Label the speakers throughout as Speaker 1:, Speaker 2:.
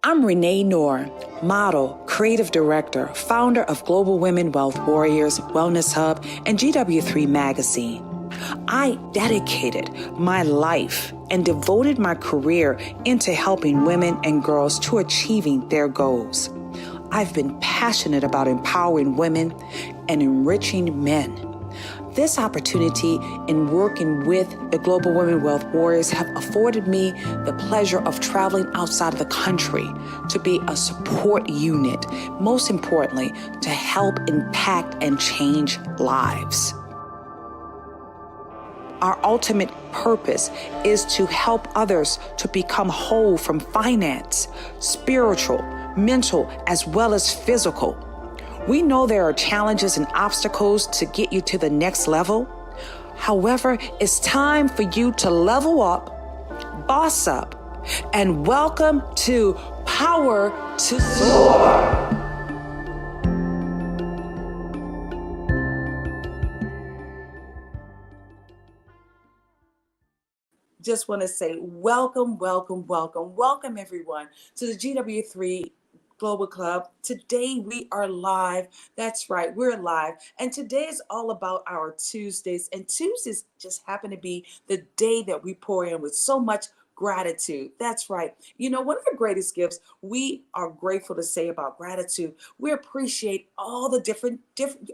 Speaker 1: I'm Renee Noor, model, creative director, founder of Global Women Wealth Warriors, Wellness Hub, and GW3 Magazine. I dedicated my life and devoted my career into helping women and girls to achieving their goals. I've been passionate about empowering women and enriching men. This opportunity in working with the Global Women Wealth Warriors have afforded me the pleasure of traveling outside of the country to be a support unit, most importantly, to help impact and change lives. Our ultimate purpose is to help others to become whole from finance, spiritual, mental, as well as physical. We know there are challenges and obstacles to get you to the next level. However, it's time for you to level up, boss up, and welcome to Power to Soar. Just want to say welcome everyone to the GW3 Global Club. Today we are live. That's right, we're live. And today is all about our Tuesdays. And Tuesdays just happen to be the day that we pour in with so much gratitude. That's right. You know, one of the greatest gifts we are grateful to say about gratitude, we appreciate all the different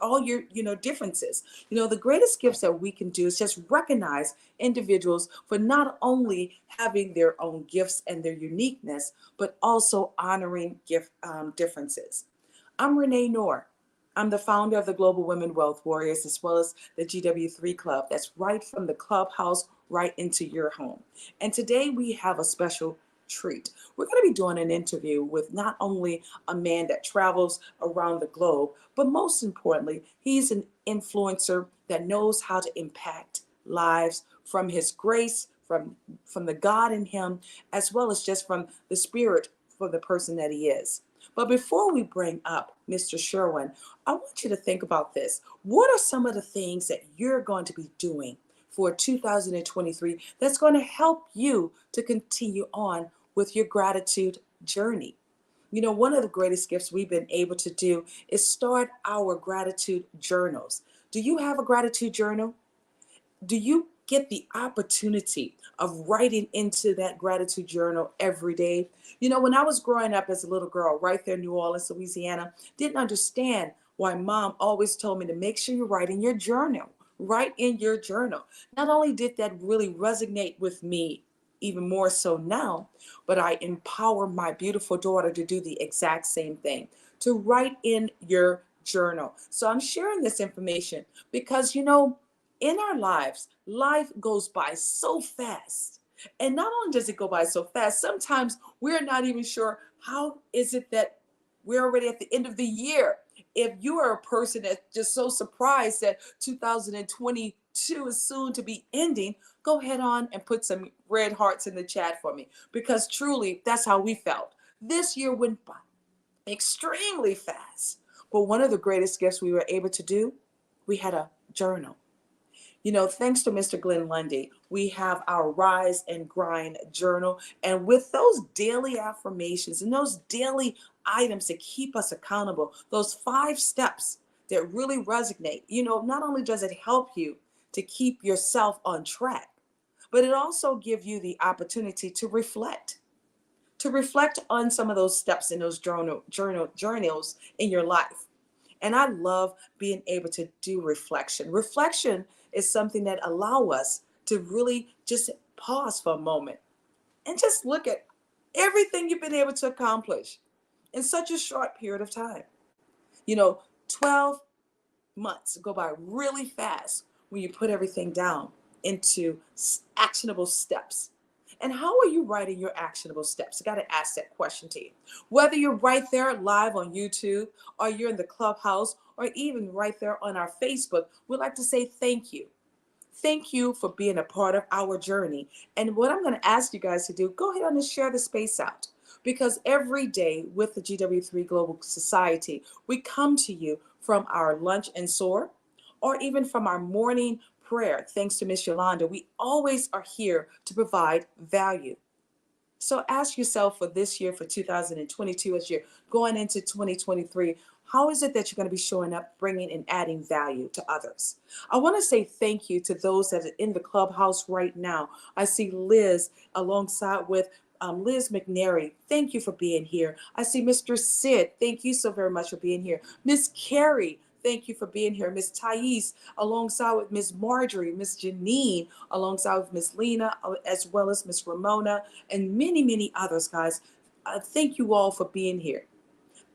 Speaker 1: all your, differences. You know, the greatest gifts that we can do is just recognize individuals for not only having their own gifts and their uniqueness, but also honoring differences. I'm Renee Noor. I'm the founder of the Global Women Wealth Warriors, as well as the GW3 Club. That's right from the clubhouse right into your home. And today we have a special treat. We're going to be doing an interview with not only a man that travels around the globe, but most importantly, he's an influencer that knows how to impact lives from his grace, from the God in him, as well as just from the spirit for the person that he is. But before we bring up Mr. Sherin, I want you to think about this. What are some of the things that you're going to be doing for 2023 that's going to help you to continue on with your gratitude journey? You know, one of the greatest gifts we've been able to do is start our gratitude journals. Do you have a gratitude journal? Do you get the opportunity of writing into that gratitude journal every day? You know, when I was growing up as a little girl, right there in New Orleans, Louisiana, didn't understand why mom always told me to make sure you write in your journal. Write in your journal. Not only did that really resonate with me even more so now, but I empower my beautiful daughter to do the exact same thing, to write in your journal. So I'm sharing this information because, you know, in our lives, life goes by so fast. And not only does it go by so fast, sometimes we're not even sure how is it that we're already at the end of the year. If you are a person that's just so surprised that 2022 is soon to be ending, go ahead on and put some red hearts in the chat for me, because truly that's how we felt. This year went by extremely fast. But one of the greatest gifts we were able to do, we had a journal. You know, thanks to Mr. Glenn Lundy, we have our Rise and Grind journal. And with those daily affirmations and those daily items to keep us accountable, those 5 steps that really resonate. You know, not only does it help you to keep yourself on track, but it also gives you the opportunity to reflect on some of those steps in those journals in your life. And I love being able to do reflection. Reflection is something that allow us to really just pause for a moment and just look at everything you've been able to accomplish in such a short period of time. You know, 12 months go by really fast when you put everything down into actionable steps. And how are you writing your actionable steps? I got to ask that question to you. Whether you're right there live on YouTube, or you're in the clubhouse, or even right there on our Facebook, we'd like to say thank you. Thank you for being a part of our journey. And what I'm going to ask you guys to do, go ahead and share the space out. Because every day with the GW3 Global Society, we come to you from our lunch and soar, or even from our morning prayer. Thanks to Miss Yolanda, we always are here to provide value. So ask yourself for this year, for 2022, as you're going into 2023, how is it that you're going to be showing up, bringing and adding value to others? I want to say thank you to those that are in the clubhouse right now. I see Liz alongside with Liz McNary. Thank you for being here. I see Mr. Sid. Thank you so very much for being here. Miss Carrie. Thank you for being here. Miss Thais, alongside with Miss Marjorie, Miss Janine, alongside with Miss Lena, as well as Miss Ramona, and many, many others, guys. Thank you all for being here.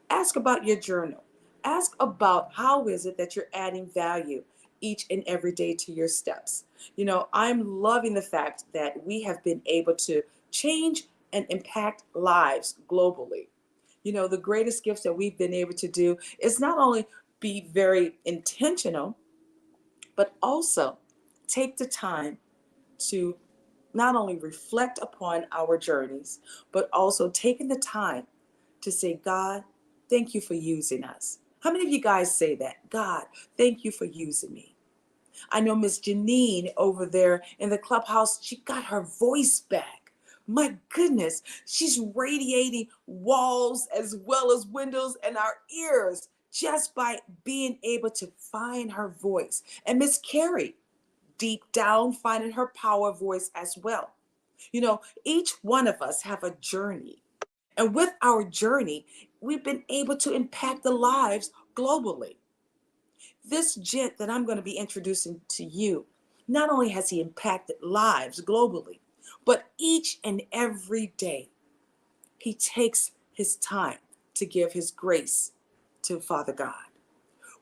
Speaker 1: Ask about your journal. Ask about how is it that you're adding value each and every day to your steps. You know, I'm loving the fact that we have been able to change and impact lives globally. You know, the greatest gifts that we've been able to do is not only be very intentional, but also take the time to not only reflect upon our journeys, but also taking the time to say, God, thank you for using us. How many of you guys say that? God, thank you for using me. I know Miss Janine over there in the clubhouse, she got her voice back. My goodness, she's radiating walls as well as windows and our ears just by being able to find her voice. And Miss Carrie, deep down, finding her power voice as well. You know, each one of us have a journey. And with our journey, we've been able to impact the lives globally. This gent that I'm going to be introducing to you, not only has he impacted lives globally, but each and every day, he takes his time to give his grace to Father God.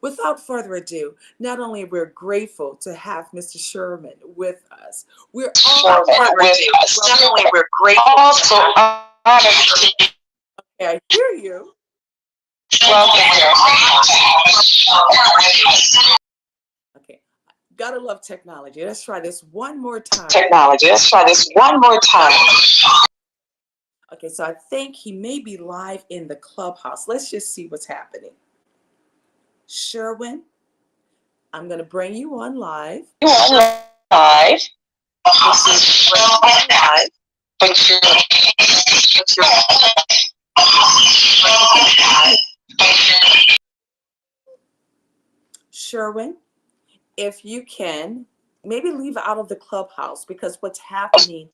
Speaker 1: Without further ado, not only we're grateful to have Mr. Sherman with us, we're also honored. Okay, I hear you. Okay, gotta love technology. Let's try this one more time. Okay, so I think he may be live in the clubhouse. Let's just see what's happening. Sherwin, I'm going to bring you on live. Sherwin, if you can, maybe leave out of the clubhouse because what's happening.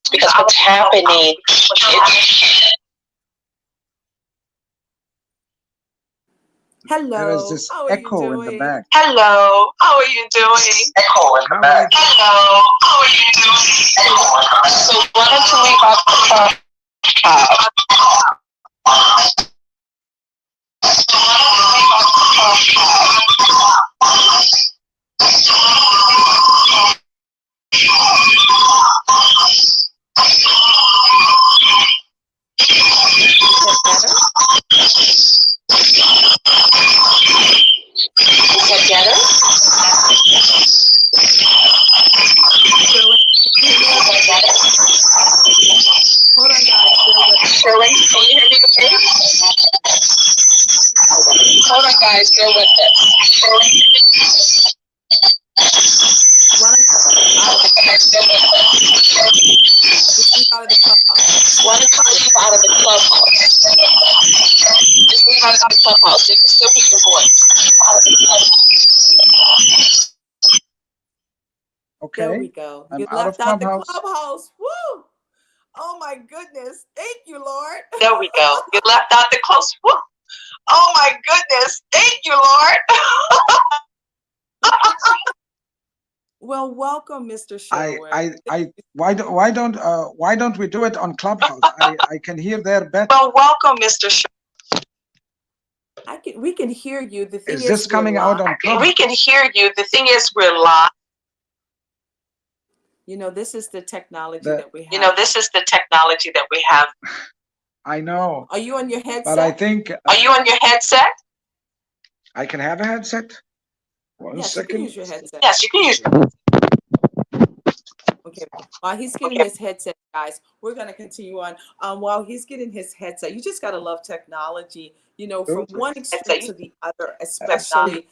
Speaker 1: Hello.
Speaker 2: There's this echo in the back.
Speaker 1: Hello. How are you doing?
Speaker 2: Echo in the back.
Speaker 1: Hello. How are you doing? So why don't you leave out the clubhouse? Is that better? Hold on, guys. Sherwin, can you hear me okay? Hold on, guys. Bear with this. Why don't you out of the club? Just leave out of the clubhouse.
Speaker 3: Why don't you leave out of the clubhouse? Just leave out of the clubhouse. You can still hear your voice.
Speaker 1: There
Speaker 2: Okay,
Speaker 1: we go.
Speaker 2: I'm
Speaker 1: You
Speaker 2: out
Speaker 1: left
Speaker 2: of
Speaker 1: out the
Speaker 2: Clubhouse.
Speaker 1: clubhouse. Woo! Oh my goodness. Thank you, Lord.
Speaker 3: There we go. You left out the close. Woo. Oh my goodness. Thank you, Lord.
Speaker 1: Well, welcome, Mr.
Speaker 2: I,
Speaker 1: Sherwin.
Speaker 2: I, I. Why don't we do it on Clubhouse? I can hear there better.
Speaker 3: Well, welcome, Mr.
Speaker 1: We can hear you. The thing
Speaker 2: Is
Speaker 1: is,
Speaker 2: this
Speaker 1: we're
Speaker 2: coming
Speaker 1: live.
Speaker 2: out on Clubhouse?
Speaker 3: We can hear you. The thing is, we're live.
Speaker 1: You know, this is the technology
Speaker 2: The,
Speaker 1: that we have.
Speaker 3: You know, this is the technology that we have.
Speaker 2: I know.
Speaker 1: Are you on your headset?
Speaker 2: But I think.
Speaker 3: Are you on your headset?
Speaker 2: I can have a headset. One
Speaker 1: yes,
Speaker 2: second.
Speaker 1: you can use your headset.
Speaker 3: Yes, you can use.
Speaker 1: Okay. While he's getting his headset, guys, we're going to continue on. While he's getting his headset, you just got to love technology, you know, from one extreme to the other, especially.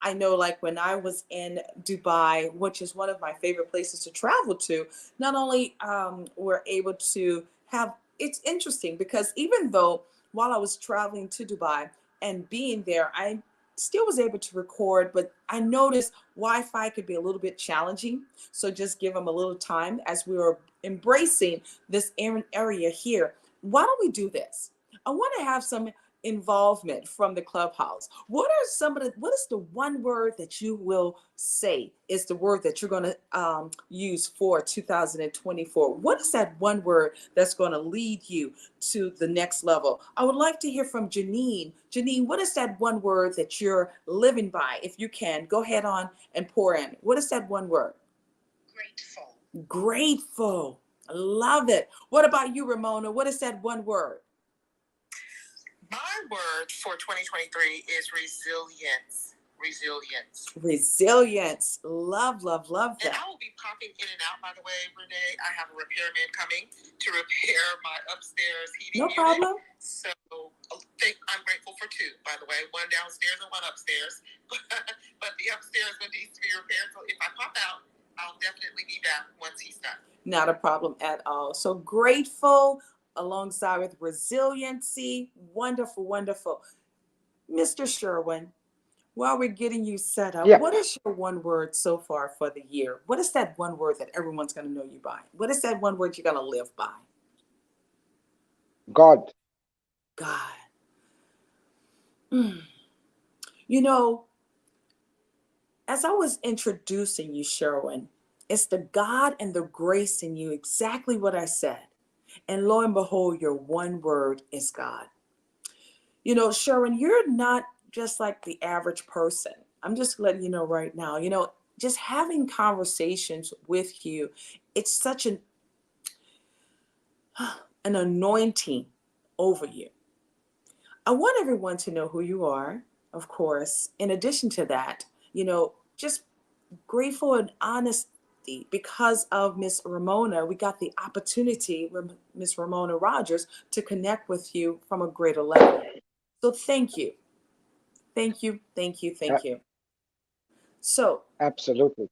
Speaker 1: I know, like when I was in Dubai, which is one of my favorite places to travel to, not only we're able to have, it's interesting because even though while I was traveling to Dubai and being there, I still was able to record, but I noticed Wi-Fi could be a little bit challenging. So just give them a little time as we were embracing this area here. Why don't we do this? I want to have some involvement from the clubhouse. What is the one word that you will say is the word that you're going to use for 2024? What is that one word that's going to lead you to the next level? I would like to hear from Janine. Janine, what is that one word that you're living by? If you can, go ahead on and pour in. What is that one word?
Speaker 3: Grateful.
Speaker 1: Grateful. I love it. What about you, Ramona? What is that one word?
Speaker 3: My word for 2023 is resilience.
Speaker 1: Resilience. Love that.
Speaker 3: And I will be popping in and out, by the way, Renee. I have a repairman coming to repair my upstairs heating unit.
Speaker 1: No problem.
Speaker 3: So I'm grateful for two, by the way. One downstairs and one upstairs. But the upstairs one needs to be repaired. So if I pop out, I'll definitely be back once he's done.
Speaker 1: Not a problem at all. So grateful alongside with resiliency. Wonderful, wonderful. Mr. Sherwin, while we're getting you set up, what is your one word so far for the year? What is that one word that everyone's going to know you by? What is that one word you're going to live by?
Speaker 2: God.
Speaker 1: God. You know, as I was introducing you, Sherwin, it's the God and the grace in you, exactly what I said. And lo and behold, your one word is God. You know, Sherwin, you're not just like the average person. I'm just letting you know right now, you know, just having conversations with you, it's such an anointing over you. I want everyone to know who you are, of course. In addition to that, you know, just grateful and honesty because of Miss Ramona. We got the opportunity, Miss Ramona Rogers, to connect with you from a greater level. So thank you. Thank you. So
Speaker 2: absolutely.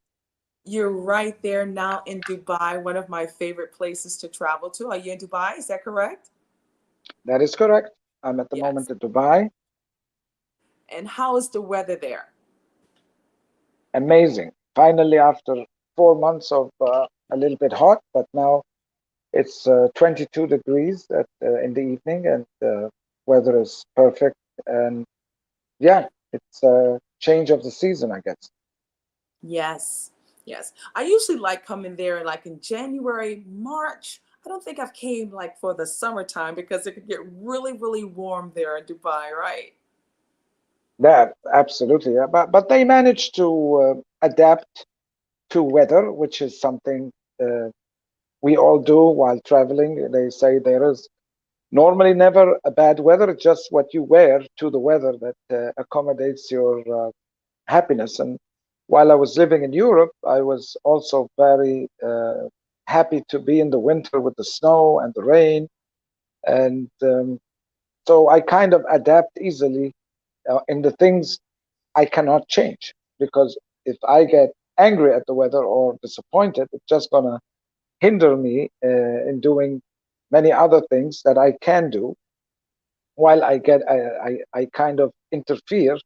Speaker 1: You're right there now in Dubai, one of my favorite places to travel to. Are you in Dubai? Is that correct?
Speaker 2: That is correct. I'm at the moment in Dubai.
Speaker 1: And how is the weather there?
Speaker 2: Amazing. Finally, after 4 months of a little bit hot, but now it's 22 degrees in the evening, and the weather is perfect. And yeah, it's a change of the season, I guess.
Speaker 1: Yes. I usually like coming there like in January, March. I don't think I've came like for the summertime because it could get really, really warm there in Dubai, right?
Speaker 2: That absolutely, yeah. But they managed to adapt to weather, which is something we all do while traveling. They say there is normally never a bad weather, just what you wear to the weather that accommodates your happiness. And while I was living in Europe, I was also very happy to be in the winter with the snow and the rain. And so I kind of adapt easily in the things I cannot change, because if I get angry at the weather or disappointed, it's just gonna hinder me in doing many other things that I can do, while I kind of interfere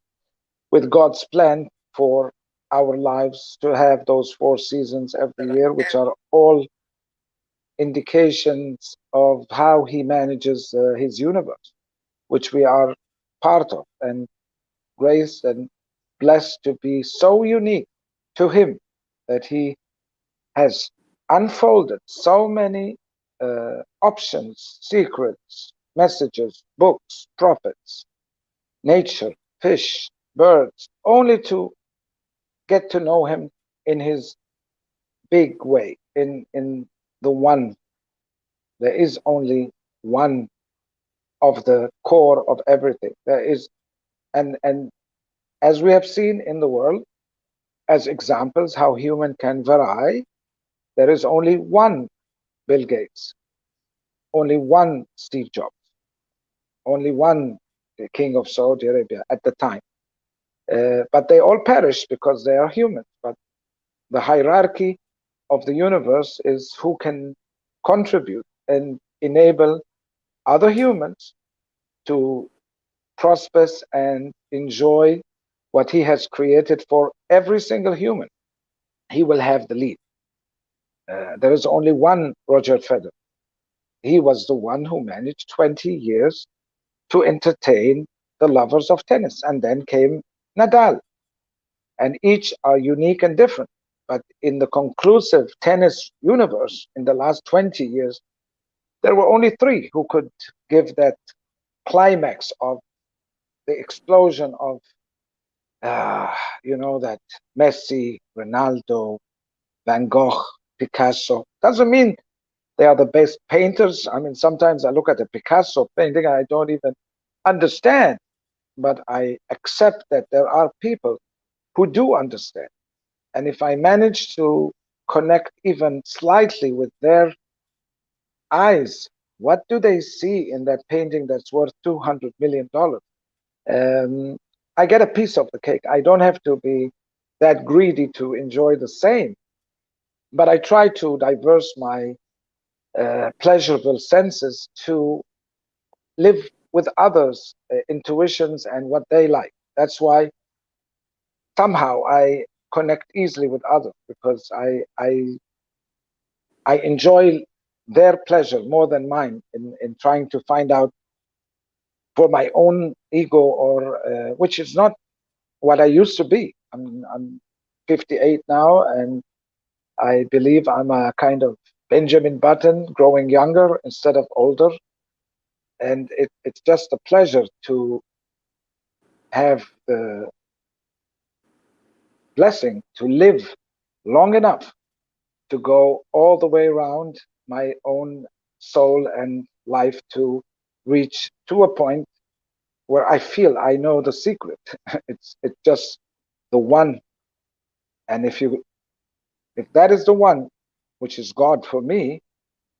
Speaker 2: with God's plan for our lives to have those 4 seasons every year, which are all indications of how He manages His universe, which we are part of, and grace and blessed to be so unique to Him that He has unfolded so many options, secrets, messages, books, prophets, nature, fish, birds, only to get to know Him in His big way, in the one. There is only one of the core of everything. There is, and as we have seen in the world, as examples how human can vary, there is only one Bill Gates, only one Steve Jobs, only one king of Saudi Arabia at the time. But they all perish because they are human. But the hierarchy of the universe is who can contribute and enable other humans to prosper and enjoy what he has created for every single human. He will have the lead. There is only one Roger Federer. He was the one who managed 20 years to entertain the lovers of tennis. And then came Nadal. And each are unique and different. But in the conclusive tennis universe, in the last 20 years, there were only three who could give that climax of the explosion of, that Messi, Ronaldo, Van Gogh, Picasso. Doesn't mean they are the best painters. I mean, sometimes I look at a Picasso painting and I don't even understand, but I accept that there are people who do understand. And if I manage to connect even slightly with their eyes, what do they see in that painting that's worth $200 million? I get a piece of the cake. I don't have to be that greedy to enjoy the same, but I try to diverse my pleasurable senses to live with others' intuitions and what they like. That's why somehow I connect easily with others, because I enjoy their pleasure more than mine in trying to find out for my own ego, or which is not what I used to be. I'm 58 now, and I believe I'm a kind of Benjamin Button, growing younger instead of older. And it's just a pleasure to have the blessing to live long enough to go all the way around my own soul and life, to reach to a point where I feel I know the secret. It's just the one. And if that is the one, which is God for me,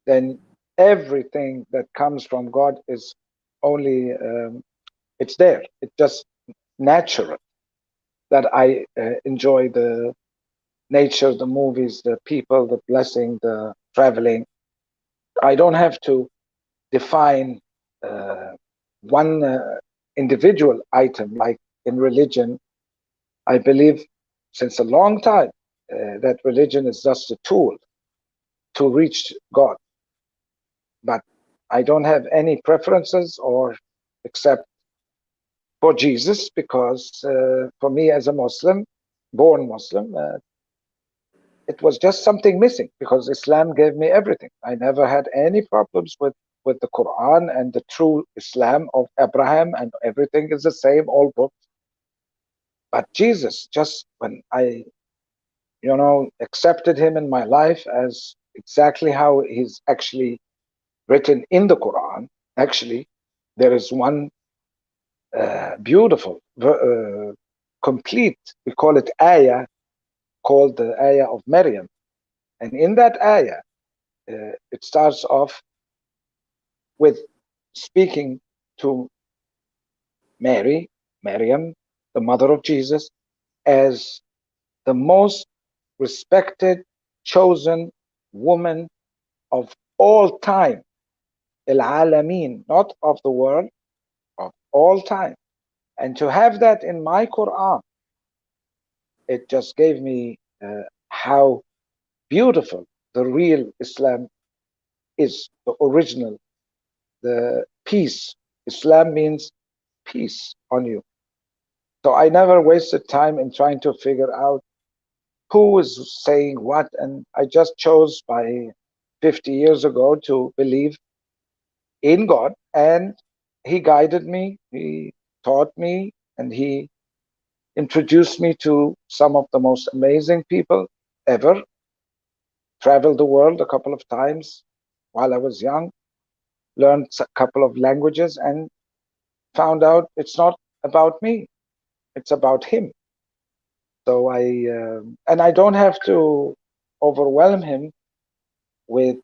Speaker 2: then everything that comes from God is only it's there. It's just natural that I enjoy the nature, the movies, the people, the blessing, the traveling. I don't have to define uh, one individual item. Like in religion, I believe since a long time that religion is just a tool to reach God. But I don't have any preferences, or except for Jesus, because for me as a Muslim, born Muslim, it was just something missing, because Islam gave me everything. I never had any problems with the Quran and the true Islam of Abraham, and everything is the same, all books. But Jesus, just when I, accepted him in my life as exactly how he's actually written in the Quran. Actually, there is one beautiful, complete, we call it ayah, called the ayah of Maryam. And in that ayah, it starts off with speaking to Mary, Maryam, the mother of Jesus, as the most respected, chosen woman of all time, العالمين, not of the world, of all time. And to have that in my Quran, it just gave me how beautiful the real Islam is, the original, the peace. Islam means peace on you. So I never wasted time in trying to figure out who is saying what, and I just chose by 50 years ago to believe in God, and He guided me, He taught me, and He introduced me to some of the most amazing people ever. Traveled the world a couple of times while I was young, learned a couple of languages, and found out it's not about me, it's about Him. So and I don't have to overwhelm Him with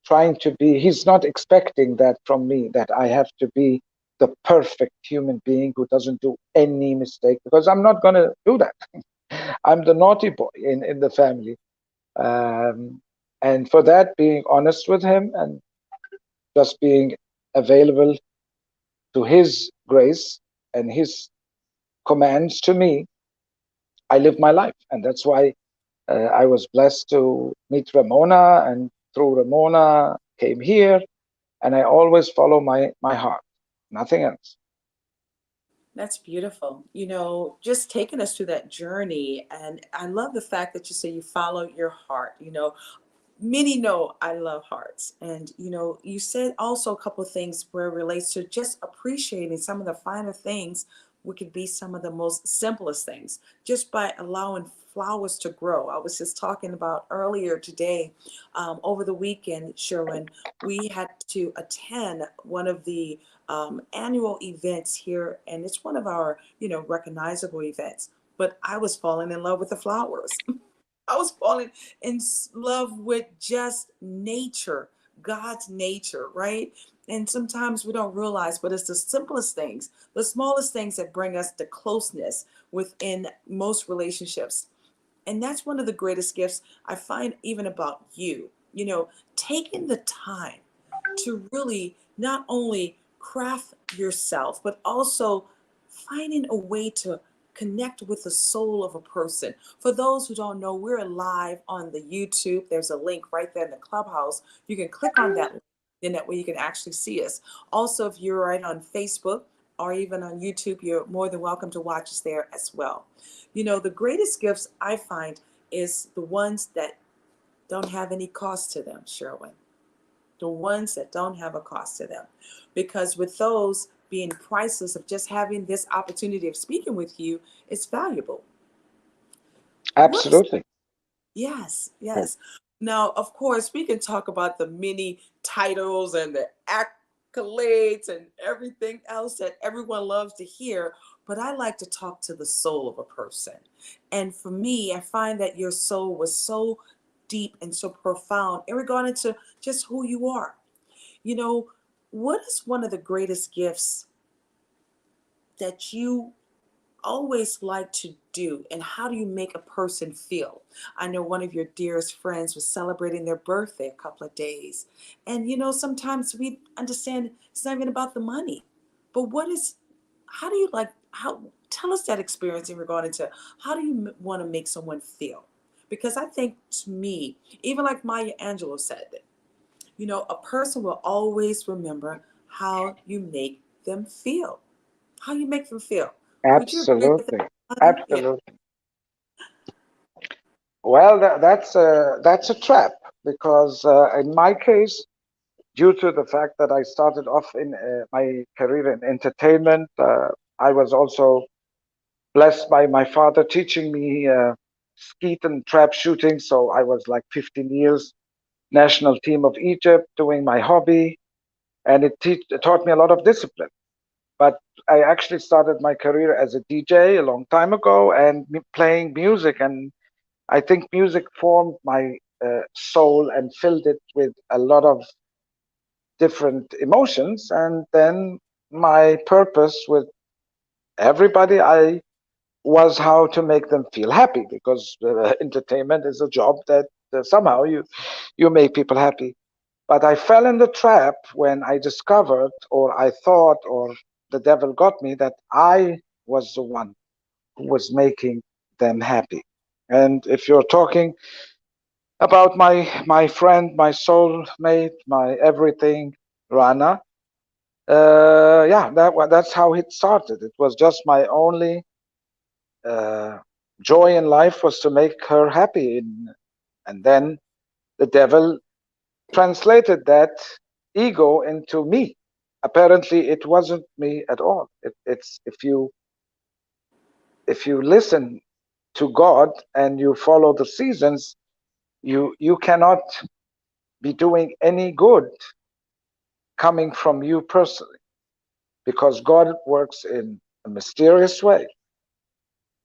Speaker 2: trying to be, He's not expecting that from me, that I have to be the perfect human being who doesn't do any mistake, because I'm not going to do that. I'm the naughty boy in the family. And for that, being honest with Him and just being available to His grace and His commands to me, I live my life. And that's why I was blessed to meet Ramona, and through Ramona came here. And I always follow my heart, nothing else.
Speaker 1: That's beautiful. Just taking us through that journey. And I love the fact that you say you follow your heart. Many know I love hearts. And, you said also a couple of things where it relates to just appreciating some of the finer things, which could be some of the most simplest things, just by allowing flowers to grow. I was just talking about earlier today, over the weekend, Sherwin, we had to attend one of the annual events here, and it's one of our, recognizable events. But I was falling in love with the flowers. I was falling in love with just nature, God's nature, right? And sometimes we don't realize, but it's the simplest things, the smallest things that bring us the closeness within most relationships. And that's one of the greatest gifts I find even about taking the time to really not only craft yourself, but also finding a way to connect with the soul of a person. For those who don't know, we're live on the YouTube. There's a link right there in the clubhouse. You can click on that link, then that way you can actually see us. Also, if you're right on Facebook or even on YouTube, you're more than welcome to watch us there as well. The greatest gifts I find is the ones that don't have any cost to them, Sherwin. The ones that don't have a cost to them. Because with those being priceless, of just having this opportunity of speaking with you, it's valuable. What is,
Speaker 2: Absolutely.
Speaker 1: yes, yes. Now, of course, we can talk about the many titles and the accolades and everything else that everyone loves to hear, but I like to talk to the soul of a person. And for me, I find that your soul was so deep and so profound in regard to just who you are. You know, what is one of the greatest gifts that you always like to do, and how do you make a person feel? I know one of your dearest friends was celebrating their birthday a couple of days. And sometimes we understand it's not even about the money. But how do you tell us that experience in regard to how do you want to make someone feel? Because I think, to me, even like Maya Angelou said, a person will always remember how you make them feel. How you make them feel. Would you agree with that,
Speaker 2: Absolutely.
Speaker 1: honey? Yeah.
Speaker 2: Absolutely. Well, that's a trap, because in my case, due to the fact that I started off in my career in entertainment, I was also blessed by my father teaching me skeet and trap shooting. So I was like 15 years national team of Egypt doing my hobby, and it taught me a lot of discipline. But I actually started my career as a DJ a long time ago, and playing music. And I think music formed my soul and filled it with a lot of different emotions. And then my purpose with everybody I was how to make them feel happy, because entertainment is a job that somehow you make people happy. But I fell in the trap when I discovered, or I thought, or the devil got me, that I was the one who was making them happy. And if you're talking about my friend, my soulmate, my everything, Rana, yeah, that's how it started. It was just my only uh, joy in life was to make her happy, and then the devil translated that ego into me. Apparently, it wasn't me at all. It's if you listen to God and you follow the seasons, you cannot be doing any good coming from you personally, because God works in a mysterious way.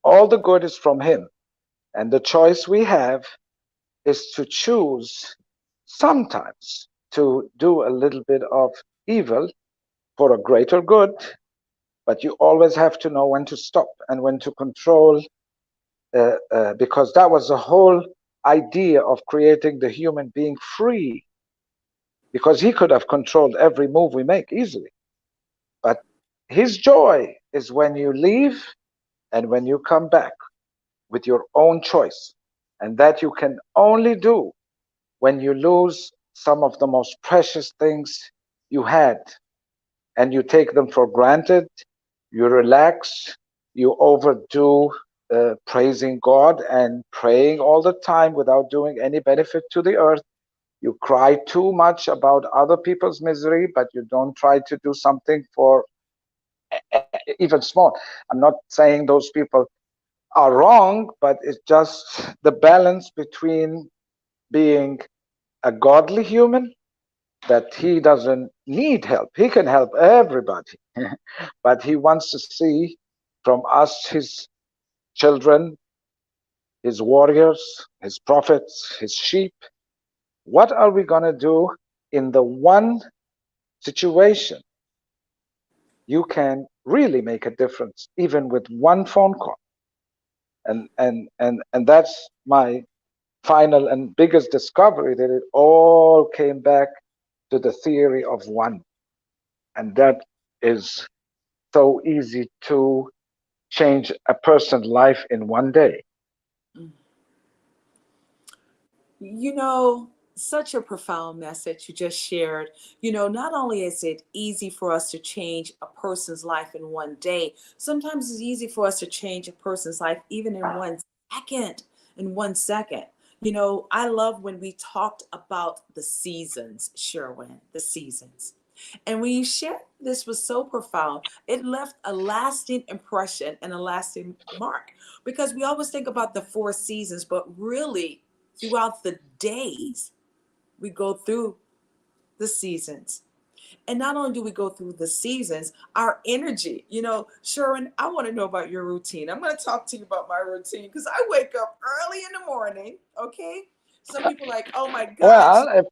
Speaker 2: All the good is from Him, and the choice we have is to choose sometimes to do a little bit of evil for a greater good, but you always have to know when to stop and when to control, because that was the whole idea of creating the human being free, because he could have controlled every move we make easily. But his joy is when you leave and when you come back with your own choice. And that you can only do when you lose some of the most precious things you had, and you take them for granted, you relax, you overdo praising God and praying all the time without doing any benefit to the earth. You cry too much about other people's misery, but you don't try to do something for even small. I'm not saying those people are wrong, but it's just the balance between being a godly human, that he doesn't need help. He can help everybody, but he wants to see from us, his children, his warriors, his prophets, his sheep, what are we going to do in the one situation you can really make a difference, even with one phone call. And that's my final and biggest discovery, that it all came back to the theory of one. And that is so easy to change a person's life in one day.
Speaker 1: Mm. You know, such a profound message you just shared. You know, not only is it easy for us to change a person's life in one day, sometimes it's easy for us to change a person's life even in 1 second. In 1 second. You know, I love when we talked about the seasons, Sherwin, the seasons. And when you shared this was so profound, it left a lasting impression and a lasting mark, because we always think about the 4 seasons, but really throughout the days, we go through the seasons. And not only do we go through the seasons, our energy, you know, Sharon, I want to know about your routine. I'm going to talk to you about my routine because I wake up early in the morning. Okay. Some people are like, oh my God.
Speaker 2: Well, if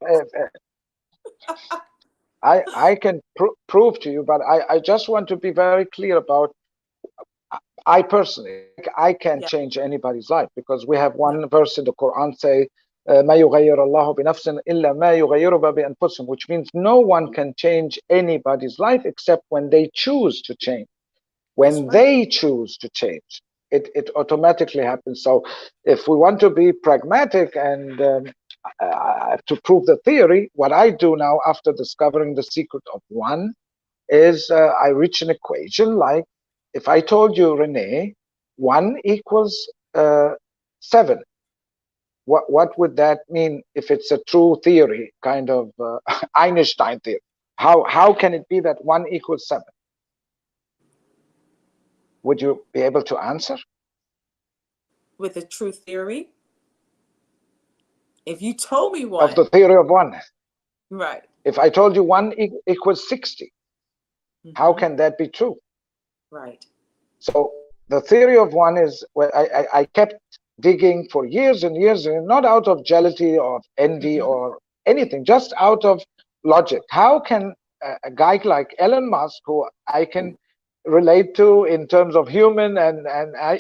Speaker 2: I can prove to you, but I just want to be very clear about, I personally, I can't
Speaker 1: Yeah.
Speaker 2: change anybody's life, because we have
Speaker 1: No.
Speaker 2: one verse in the Quran say, ما يغير الله بنفس إلا ما يغير بأنفسهم, which means no one can change anybody's life except when they choose to change.
Speaker 1: That's
Speaker 2: When
Speaker 1: right.
Speaker 2: they choose to change, it automatically happens. So if we want to be pragmatic and to prove the theory, what I do now after discovering the secret of one is I reach an equation like, if I told you, Renee, 1 equals 7, what would that mean if it's a true theory, kind of Einstein theory? How can it be that 1 equals 7? Would you be able to answer?
Speaker 1: With a true theory, if you told me
Speaker 2: Of
Speaker 1: one,
Speaker 2: the theory of one.
Speaker 1: right.
Speaker 2: If I told you 1 equals 60, how
Speaker 1: Hmm.
Speaker 2: can that be true?
Speaker 1: Right.
Speaker 2: So the theory of one is, well, I kept digging for years and years, and not out of jealousy or envy
Speaker 1: Hmm.
Speaker 2: or anything, just out of logic. How can a guy like Elon Musk, who I can relate to in terms of human and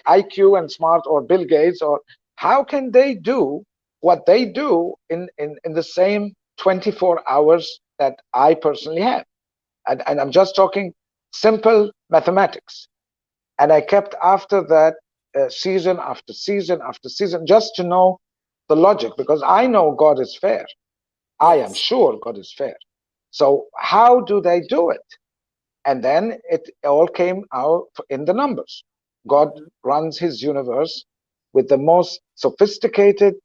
Speaker 2: IQ and smart, or Bill Gates, or how can they do what they do in the same 24 hours that I personally have? And I'm just talking simple mathematics. And I kept after that, season after season after season, just to know the logic, because I know God is fair. I am
Speaker 1: Yes.
Speaker 2: sure God is fair. So how do they do it? And then it all came out in the numbers. God
Speaker 1: Mhm.
Speaker 2: runs his universe with the most sophisticated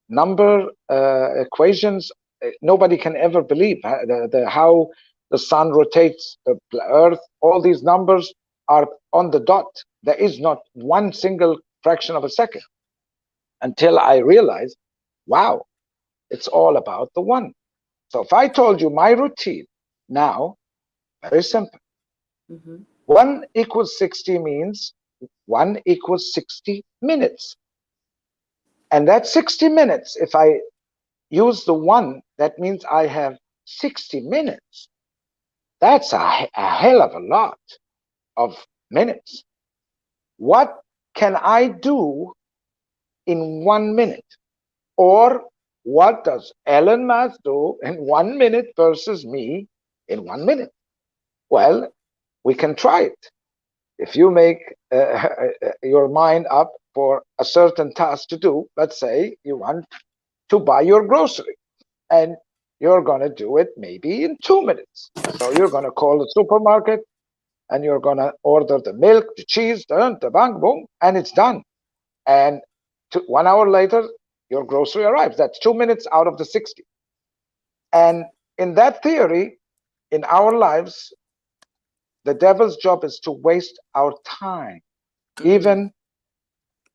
Speaker 2: number equations. Nobody can ever believe how the sun rotates the earth. All these numbers are on the dot. There is not one single fraction of a second, until I realized, wow, it's all about the one. So if I told you my routine now, very simple.
Speaker 1: Mhm.
Speaker 2: 1 equals 60 means 1 equals 60 minutes. And that 60 minutes, if I use the 1, that means I have 60 minutes. That's a hell of a lot of minutes. What can I do in 1 minute? Or what does Elon Musk do in 1 minute versus me in 1 minute? Well, we can try it. If you make your mind up for a certain task to do, let's say you want to buy your grocery, and you're going to do it maybe in 2 minutes. So you're going to call the supermarket, and you're going to order the milk, the cheese, the bang, boom, and it's done. And 1 hour later, your grocery arrives. That's 2 minutes out of the 60. And in that theory, in our lives, the devil's job is to waste our time,
Speaker 1: Mm.
Speaker 2: even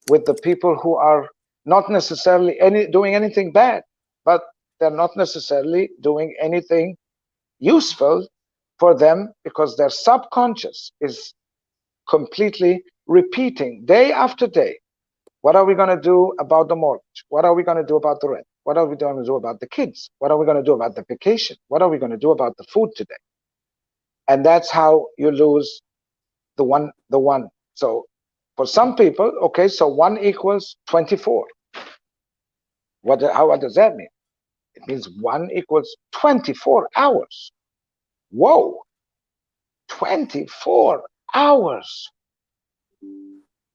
Speaker 2: with the people who are not necessarily doing anything bad, but they're not necessarily doing anything useful for them, because their subconscious is completely repeating day after day. What are we going to do about the mortgage? What are we going to do about the rent? What are we going to do about the kids? What are we going to do about the vacation? What are we going to do about the food today? And that's how you lose the one. So for some people, okay, so 1 equals 24. What does that mean? It means 1 equals 24 hours. Whoa, 24 hours.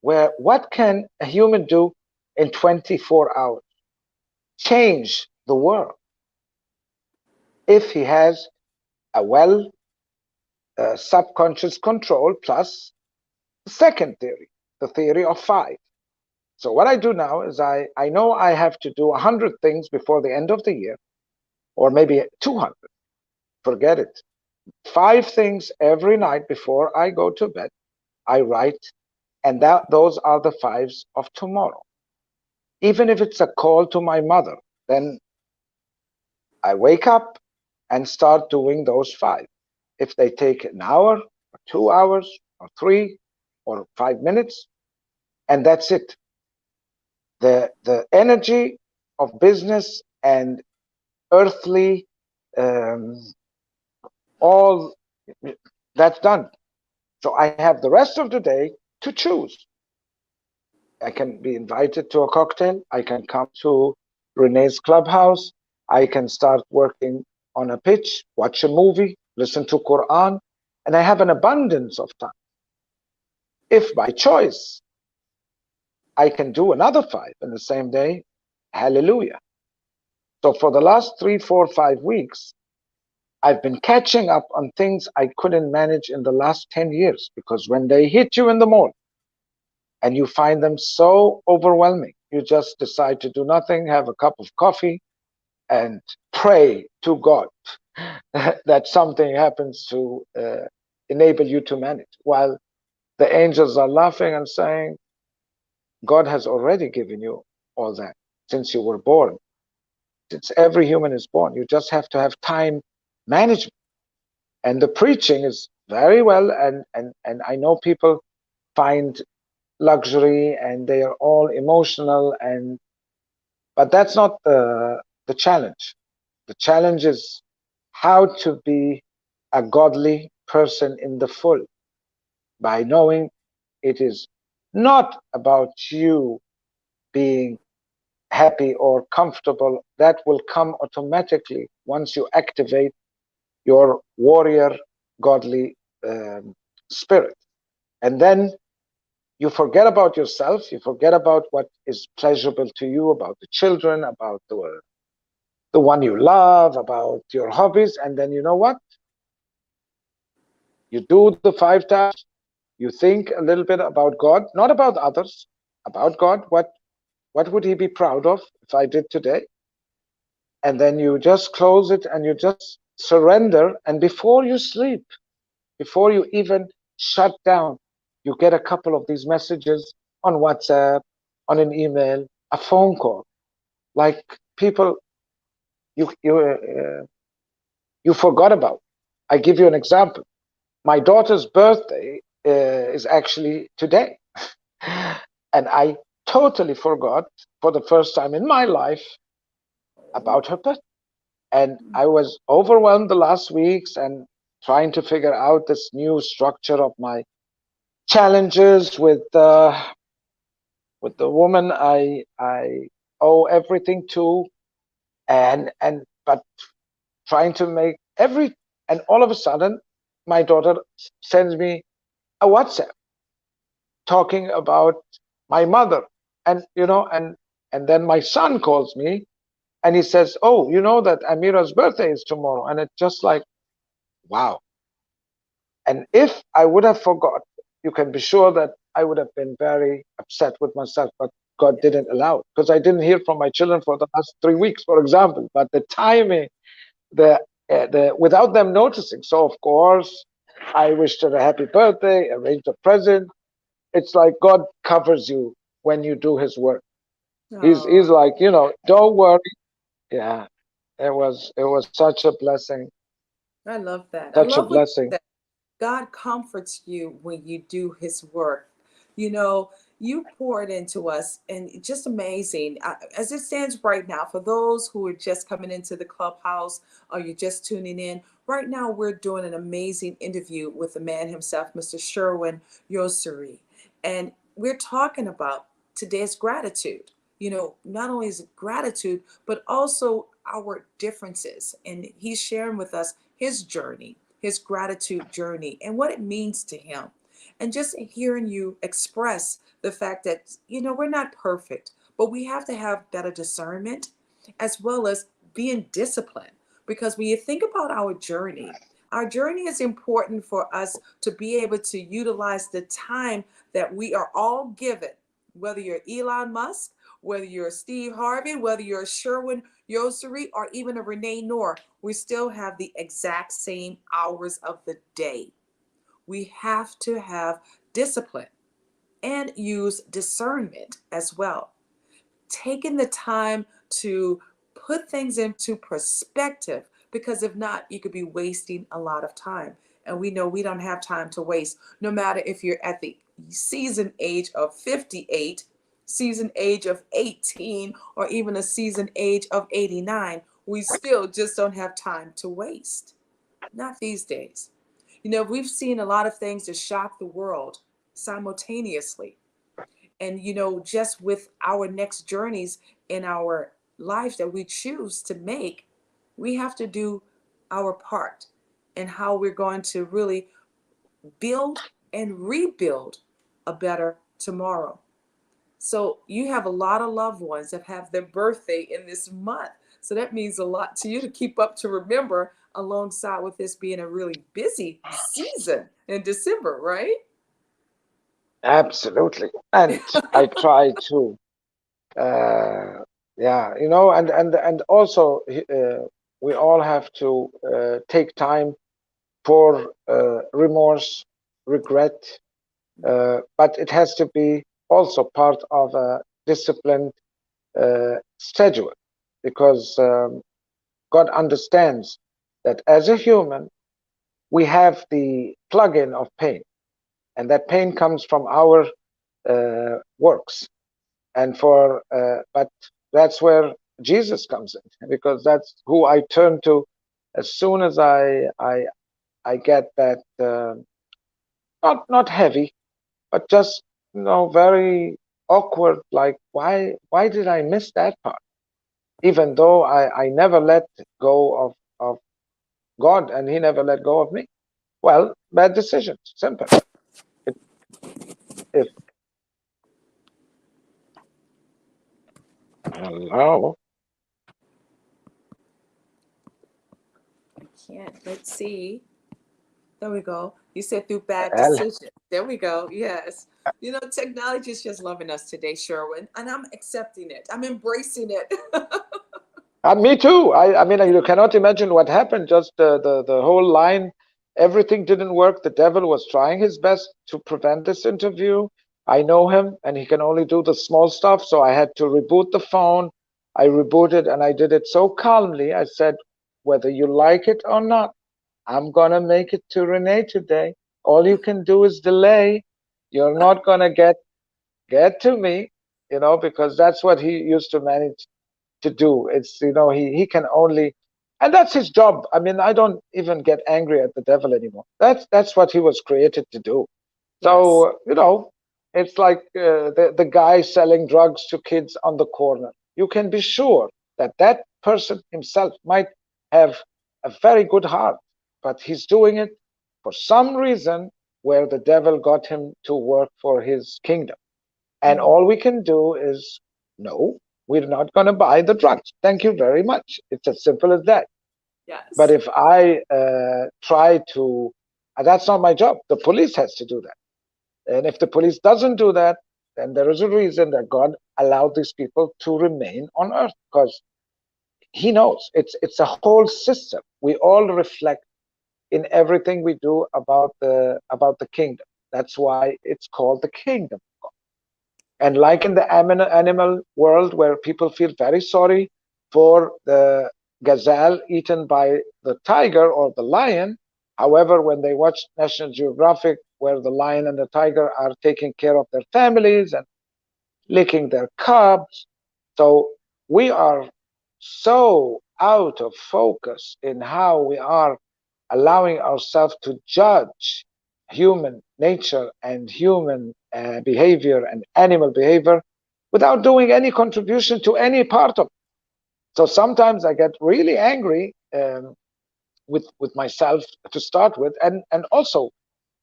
Speaker 2: Where what can a human do in 24 hours? Change the world if he has a well subconscious control, plus the second theory, the theory of 5. So what I do now is I know I have to do 100 things before the end of the year, or maybe 200. Forget it. 5 things every night before I go to bed, I write, and those are the 5s of tomorrow. Even if it's a call to my mother, then I wake up and start doing those 5. If they take an hour, or 2 hours, or 3, or 5 minutes, and that's it. The energy of business and earthly, um, all that's done. So I have the rest of the day to choose. I can be invited to a cocktail. I can come to Renee's clubhouse. I can start working on a pitch, watch a movie, listen to Quran, and I have an abundance of time. If by choice I can do another 5 in the same day, hallelujah. So for the last 3, 4, 5 weeks, I've been catching up on things I couldn't manage in the last 10 years, because when they hit you in the morning and you find them so overwhelming, you just decide to do nothing, have a cup of coffee, and pray to God that something happens to enable you to manage. While the angels are laughing and saying, God has already given you all that since you were born. Since every human is born, you just have to have time management. And the preaching is very well, and I know people find luxury and they are all emotional, and but that's not the challenge. The challenge is how to be a godly person in the full. by knowing it is not about you being happy or comfortable. That will come automatically once you activate your warrior godly spirit. And then you forget about yourself, you forget about what is pleasurable to you, about the children, about the one you love, about your hobbies. And then you know what? You do the 5 tasks, you think a little bit about God, not about others, about God. What would he be proud of if I did today? And then you just close it and you just surrender. And before you sleep, before you even shut down, you get a couple of these messages on WhatsApp, on an email, a phone call. Like people you forgot about. I give you an example. My daughter's birthday is actually today, and I totally forgot for the first time in my life about her birthday. And I was overwhelmed the last weeks and trying to figure out this new structure of my challenges with the woman I owe everything to, and but trying to make every, and all of a sudden my daughter sends me a WhatsApp talking about my mother, and and then my son calls me and he says, oh, you know that Amira's birthday is tomorrow. And it's just like, wow. And if I would have forgot, you can be sure that I would have been very upset with myself, but God didn't allow it, because I didn't hear from my children for the last 3 weeks, for example. But the timing, the without them noticing. So of course, I wished her a happy birthday, arranged a present. It's like God covers you when you do His work. He's
Speaker 1: Oh,
Speaker 2: like, don't worry. Yeah, it was such a blessing,
Speaker 1: I love that. I
Speaker 2: such a
Speaker 1: love what
Speaker 2: blessing.
Speaker 1: you said. God comforts you when you do his work. You know, you pour it into us, and it's just amazing. As it stands right now, for those who are just coming into the clubhouse or you're just tuning in, right now we're doing an amazing interview with the man himself, Mr. Sherin Yasry. And we're talking about today's gratitude. You know, not only is it gratitude, but also our differences. And he's sharing with us his journey, his gratitude journey, and what it means to him. And just hearing you express the fact that, we're not perfect, but we have to have better discernment as well as being disciplined. Because when you think about our journey is important for us to be able to utilize the time that we are all given, whether you're Elon Musk, whether you're Steve Harvey, whether you're Sherwin Yoseri, or even a Renee Noor, we still have the exact same hours of the day. We have to have discipline and use discernment as well. Taking the time to put things into perspective, because if not, you could be wasting a lot of time. And we know we don't have time to waste, no matter if you're at the season age of 58, season age of 18, or even a season age of 89. We still just don't have time to waste. Not these days. We've seen a lot of things that shock the world simultaneously. And, just with our next journeys in our lives that we choose to make, we have to do our part in how we're going to really build and rebuild a better tomorrow. So you have a lot of loved ones that have their birthday in this month. So that means a lot to you to keep up to remember, alongside with this being a really busy season in December, right?
Speaker 2: Absolutely. And I try to, yeah, and also we all have to take time for remorse, regret, but it has to be also part of a disciplined schedule, because God understands that as a human, we have the plug-in of pain, and that pain comes from our works. And but that's where Jesus comes in, because that's who I turn to as soon as I get that not heavy, but just very awkward. Like why did I miss that part? Even though I never let go of God and He never let go of me. Well, bad decisions. Simple. It, if hello,
Speaker 1: I can't. Let's see. There we go. You said through bad
Speaker 2: hell,
Speaker 1: decisions. There we go. Yes. Technology is just loving us today, Sherwin, and I'm accepting it. I'm embracing it.
Speaker 2: me too. I mean, you cannot imagine what happened. Just the whole line, everything didn't work. The devil was trying his best to prevent this interview. I know him, and he can only do the small stuff. So I had to reboot the phone. I rebooted, and I did it so calmly. I said, whether you like it or not, I'm gonna make it to Renee today. All you can do is delay. You're not gonna get to me, because that's what he used to manage to do. It's he can only, and that's his job. I mean, I don't even get angry at the devil anymore. That's what he was created to do.
Speaker 1: Yes.
Speaker 2: So it's like the guy selling drugs to kids on the corner. You can be sure that that person himself might have a very good heart, but he's doing it for some reason where the devil got him to work for his kingdom. And
Speaker 1: Mm,
Speaker 2: all we can do is, no, we're not going to buy the drugs. Thank you very much. It's as simple as that. But
Speaker 1: yes.
Speaker 2: if I try to, that's not my job. The police has to do that. And if the police doesn't do that, then there is a reason that God allowed these people to remain on earth, because He knows it's a whole system. We all reflect in everything we do about the kingdom. That's why it's called the kingdom. And like in the animal world, where people feel very sorry for the gazelle eaten by the tiger or the lion, however, when they watch National Geographic, where the lion and the tiger are taking care of their families and licking their cubs, so we are so out of focus in how we are allowing ourselves to judge human nature and human behavior and animal behavior without doing any contribution to any part of it. So sometimes I get really angry with myself to start with, and also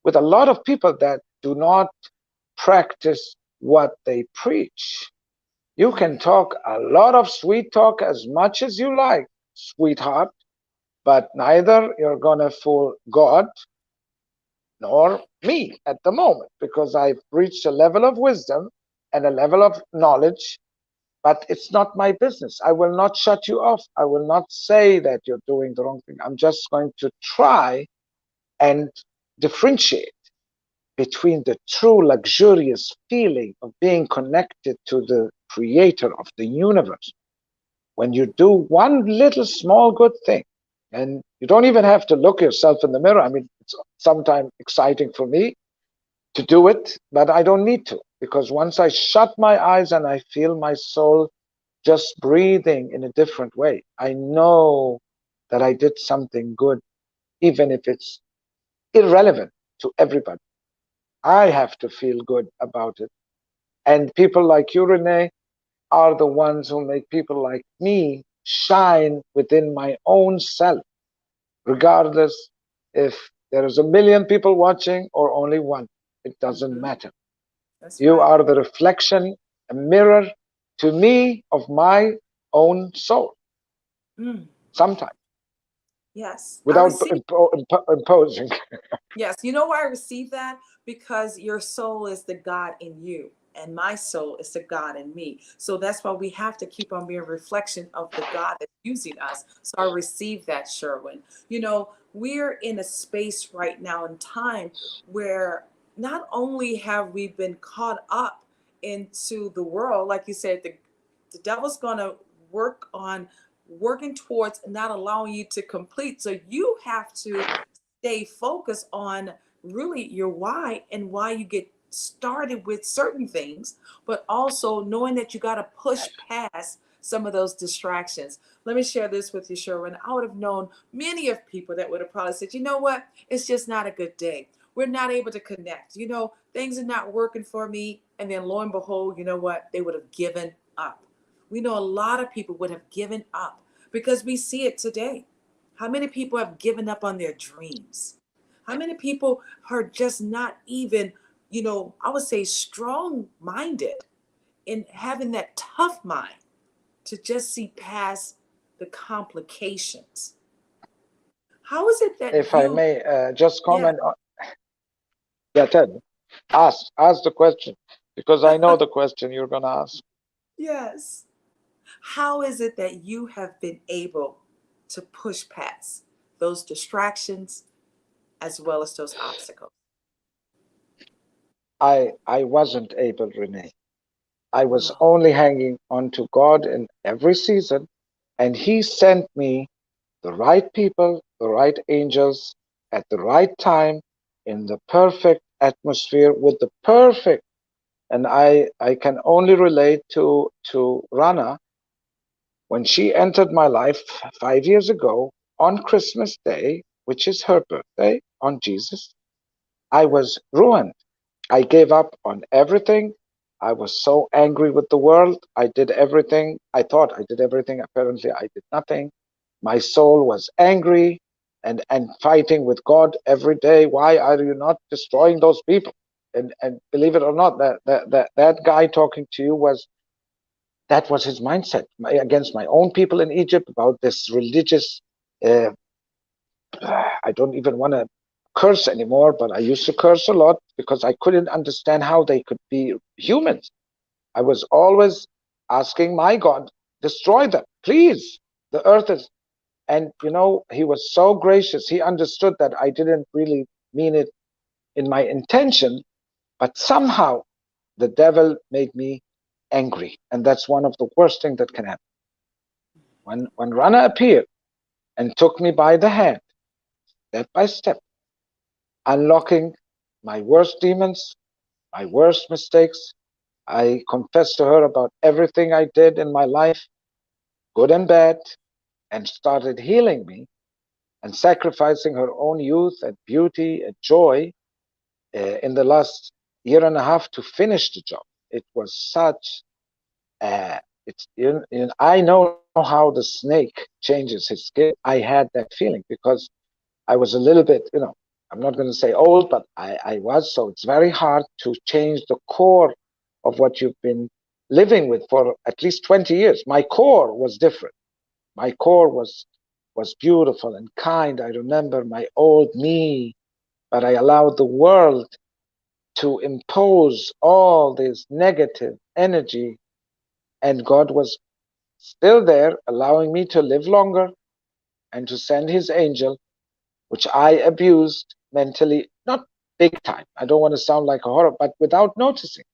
Speaker 2: with a lot of people that do not practice what they preach. You
Speaker 1: Mm,
Speaker 2: can talk a lot of sweet talk as much as you like, sweetheart, but neither you're going to fool God nor me at the moment, because I've reached a level of wisdom and a level of knowledge, but it's not my business. I will not shut you off. I will not say that you're doing the wrong thing. I'm just going to try and differentiate between the true luxurious feeling of being connected to the creator of the universe. When you do one little small good thing, and you don't even have to look yourself in the mirror. I mean, it's sometimes exciting for me to do it, but I don't need to, because once I shut my eyes and I feel my soul just breathing in a different way, I know that I did something good, even if it's irrelevant to everybody. I have to feel good about it. And people like you, Renee, are the ones who make people like me shine within my own self, regardless if there is a million people watching or only one. It doesn't
Speaker 1: hmm.
Speaker 2: matter.
Speaker 1: That's
Speaker 2: You
Speaker 1: right.
Speaker 2: are the reflection, a mirror to me of my own soul,
Speaker 1: Mm,
Speaker 2: sometimes,
Speaker 1: yes. I
Speaker 2: without
Speaker 1: receive.
Speaker 2: imposing.
Speaker 1: Yes. You know why I receive that? Because your soul is the God in you, and my soul is the God in me. So that's why we have to keep on being a reflection of the God that's using us. So I receive that, Sherwin. We're in a space right now in time where not only have we been caught up into the world, like you said, the devil's going to work on working towards not allowing you to complete. So you have to stay focused on really your why and why you get started with certain things, but also knowing that you got to push past some of those distractions. Let me share this with you, Sherwin. I would have known many of people that would have probably said, you know what, it's just not a good day. We're not able to connect. You know, things are not working for me. And then lo and behold, you know what? They would have given up. We know a lot of people would have given up because we see it today. How many people have given up on their dreams? How many people are just not even, you know, I would say strong minded in having that tough mind to just see past the complications? How is it that
Speaker 2: If I
Speaker 1: you,
Speaker 2: may just
Speaker 1: yeah,
Speaker 2: comment on, yeah, Ted, ask the question, because I know the question you're going to ask.
Speaker 1: yes. How is it that you have been able to push past those distractions as well as those obstacles?
Speaker 2: I wasn't able, Renee. I was
Speaker 1: Oh,
Speaker 2: only hanging on to God in every season, and He sent me the right people, the right angels at the right time in the perfect atmosphere with the perfect. And I can only relate to Rana when she entered my life 5 years ago on Christmas Day, which is her birthday, on Jesus. I was ruined. I gave up on everything. I was so angry with the world. I did everything. I thought I did everything. Apparently, I did nothing. My soul was angry and fighting with God every day. Why are you not destroying those people? And believe it or not, that guy talking to you was that was his mindset against my own people in Egypt about this religious. Uh, I don't even want to curse anymore, but I used to curse a lot because I couldn't understand how they could be humans. I was always asking my God, destroy them, please. The earth is, and he was so gracious. He understood that I didn't really mean it in my intention, but somehow the devil made me angry. And that's one of the worst things that can happen. When Rana appeared and took me by the hand, step by step, unlocking my worst demons, my worst mistakes. I confessed to her about everything I did in my life, good and bad, and started healing me and sacrificing her own youth and beauty and joy in the last year and a half to finish the job. It was such it's I know how the snake changes his skin. I had that feeling because I was a little bit, I'm not going to say old, but I was. So it's very hard to change the core of what you've been living with for at least 20 years. My core was different. My core was beautiful and kind. I remember my old me, but I allowed the world to impose all this negative energy, and God was still there, allowing me to live longer and to send His angel, which I abused mentally, not big time. I don't want to sound like a horror, but without noticing.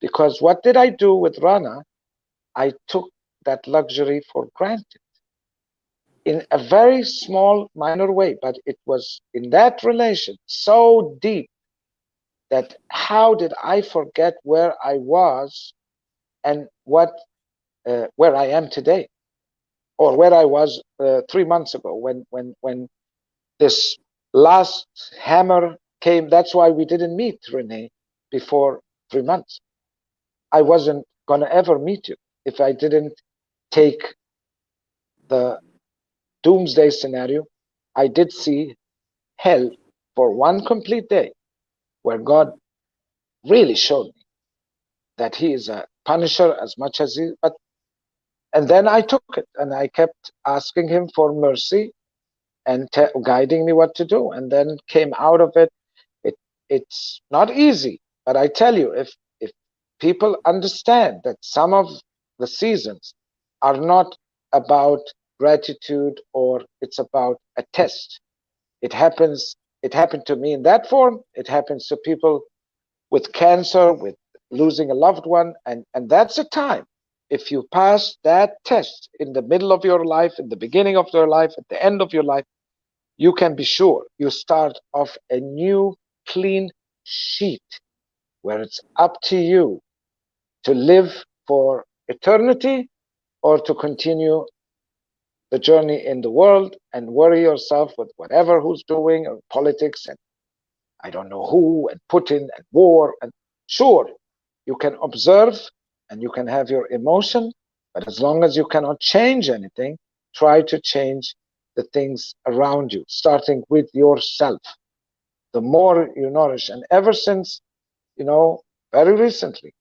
Speaker 2: Because what did I do with Rana? I took that luxury for granted in a very small, minor way, but it was in that relation so deep that how did I forget where I was and where I am today, or where I was 3 months ago when this last hammer came. That's why we didn't meet, Renee, before 3 months. I wasn't going to ever meet you if I didn't take the doomsday scenario. I did see hell for one complete day where God really showed me that He is a punisher as much as He. But and then I took it and I kept asking Him for mercy and guiding me what to do, and then came out of it. It it's not easy, but I tell you, if people understand that some of the seasons are not about gratitude or it's about a test. It happens. It happened to me in that form. It happens to people with cancer, with losing a loved one, and that's a time. If you pass that test in the middle of your life, in the beginning of your life, at the end of your life, you can be sure you start off a new clean sheet where it's up to you to live for eternity or to continue the journey in the world and worry yourself with whatever who's doing or politics. And I don't know who, and Putin, and war. And sure, you can observe and you can have your emotion, but as long as you cannot change anything, try to change the things around you, starting with yourself. The more you nourish, and ever since, very recently,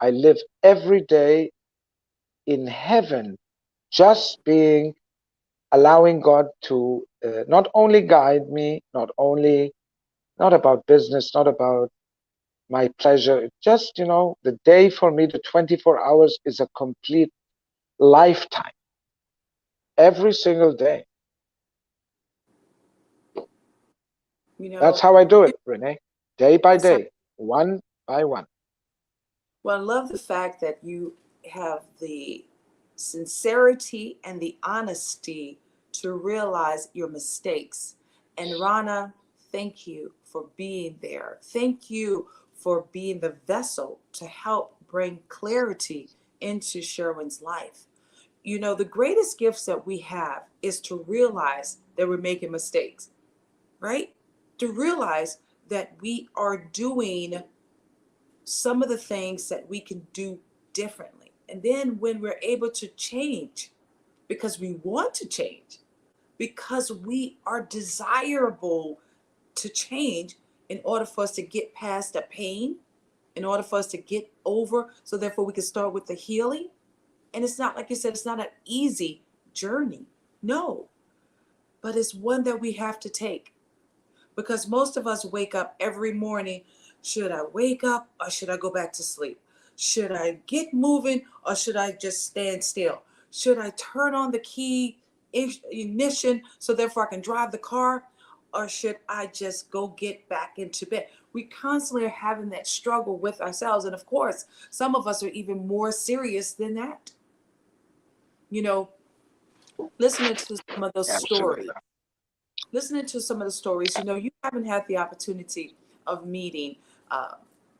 Speaker 2: I live every day in heaven, just being, allowing God to not only guide me, not about business, not about my pleasure. It just, the day for me, the 24 hours is a complete lifetime every single day.
Speaker 1: You
Speaker 2: That's
Speaker 1: know,
Speaker 2: how I do it, Renee, day by
Speaker 1: it's
Speaker 2: day, one by one.
Speaker 1: well, I love the fact that you have the sincerity and the honesty to realize your mistakes. And Rana, thank you for being there. Thank you for being the vessel to help bring clarity into Sherwin's life. You know, the greatest gifts that we have is to realize that we're making mistakes, right? To realize that we are doing some of the things that we can do differently. And then when we're able to change, because we want to change, because we are desirable to change in order for us to get past the pain, in order for us to get over, so therefore we can start with the healing. And it's not, like you said, it's not an easy journey. No, but it's one that we have to take, because most of us wake up every morning. Should I wake up or should I go back to sleep? Should I get moving or should I just stand still? Should I turn on the key ignition so therefore I can drive the car, or should I just go get back into bed? We constantly are having that struggle with ourselves. And of course, some of us are even more serious than that. You know, listening to some of those stories,
Speaker 2: Absolutely.
Speaker 1: you know, you haven't had the opportunity of meeting. Uh,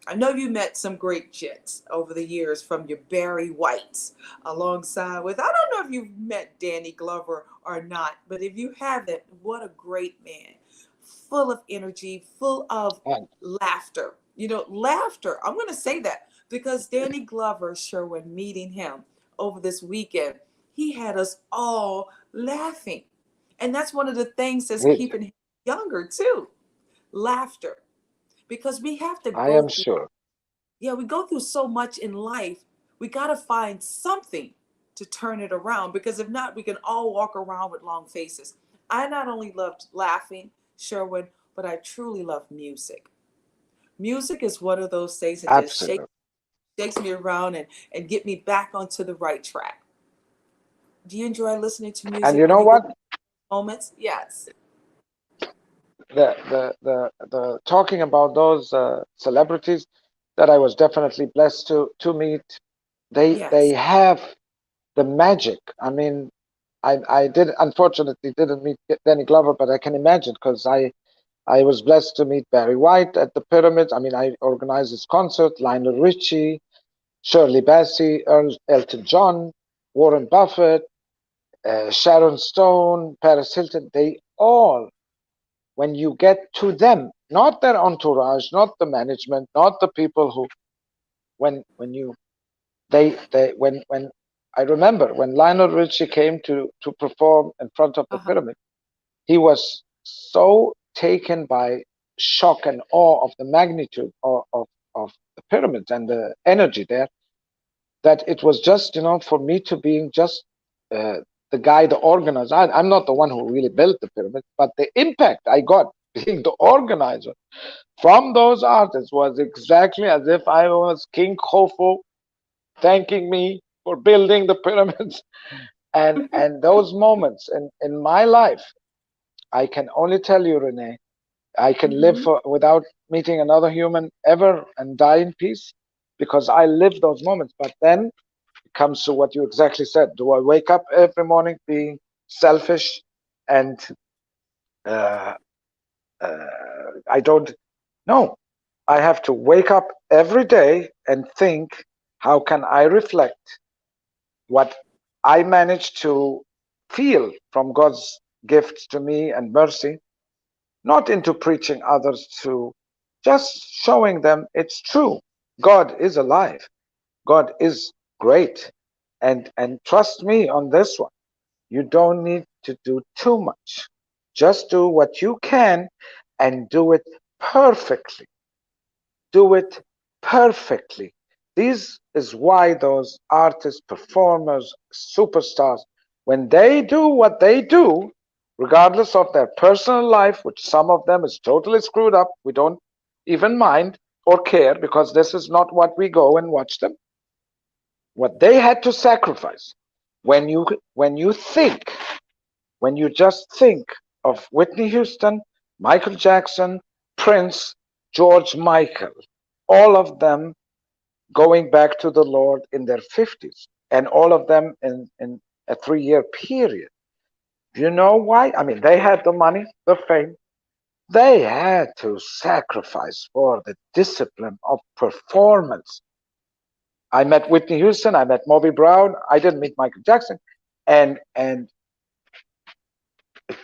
Speaker 1: I know you met some great gents over the years, from your Barry Whites, alongside with, I don't know if you've met Danny Glover or not, but if you haven't, what a great man. Full of energy, full of
Speaker 2: And
Speaker 1: laughter. You know, laughter. I'm going to say that because Danny Glover, Sherwin, meeting him over this weekend, he had us all laughing. And that's one of the things that's
Speaker 2: with,
Speaker 1: keeping him younger too. Laughter. Because we have to
Speaker 2: I
Speaker 1: go
Speaker 2: am
Speaker 1: through,
Speaker 2: sure.
Speaker 1: yeah, we go through so much in life. We got to find something to turn it around, because if not, we can all walk around with long faces. I not only loved laughing, Sherwin, but I truly love music. Music is one of those things that just
Speaker 2: Absolutely.
Speaker 1: shakes me around and get me back onto the right track. Do you enjoy listening to
Speaker 2: And
Speaker 1: music
Speaker 2: you
Speaker 1: when
Speaker 2: know
Speaker 1: you go
Speaker 2: what?
Speaker 1: through moments? Yes.
Speaker 2: The talking about those celebrities that I was definitely blessed to meet, they
Speaker 1: Yes.
Speaker 2: have the magic. I mean, I did unfortunately didn't meet Danny Glover, but I can imagine, because I was blessed to meet Barry White at the Pyramids. I mean, I organized his concert, Lionel Richie, Shirley Bassey, Elton John, Warren Buffett, Sharon Stone, Paris Hilton. They all, when you get to them, not their entourage, not the management, not the people who, when you they when I remember when Lionel Richie came to perform in front of the
Speaker 1: Uh-huh.
Speaker 2: pyramid, he was so taken by shock and awe of the magnitude of the pyramids and the energy there, that it was just, for me to being just uh, the guy, the organizer. I'm not the one who really built the pyramid, but the impact I got being the organizer from those artists was exactly as if I was King Khufu thanking me for building the pyramids. And those moments in my life, I can only tell you, Renee, I can live
Speaker 1: Hmm.
Speaker 2: without meeting another human ever and die in peace, because I live those moments. But then it comes to what you exactly said. Do I wake up every morning being selfish and uh, I don't? No, I have to wake up every day and think, how can I reflect what I managed to feel from God's gift to me and mercy, not into preaching others to just showing them it's true. God is alive. God is great. And trust me on this one. You don't need to do too much. Just do what you can and do it perfectly. Do it perfectly. This is why those artists, performers, superstars, when they do what they do, regardless of their personal life, which some of them is totally screwed up, we don't even mind or care because this is not what we go and watch them. What they had to sacrifice. When you when you just think of Whitney Houston, Michael Jackson, Prince, George Michael, all of them going back to the Lord in their 50s, and all of them in a 3 year period. Do you know why? I mean, they had the money, the fame. They had to sacrifice for the discipline of performance. I met Whitney Houston, I met Moby Brown, I didn't meet Michael Jackson, and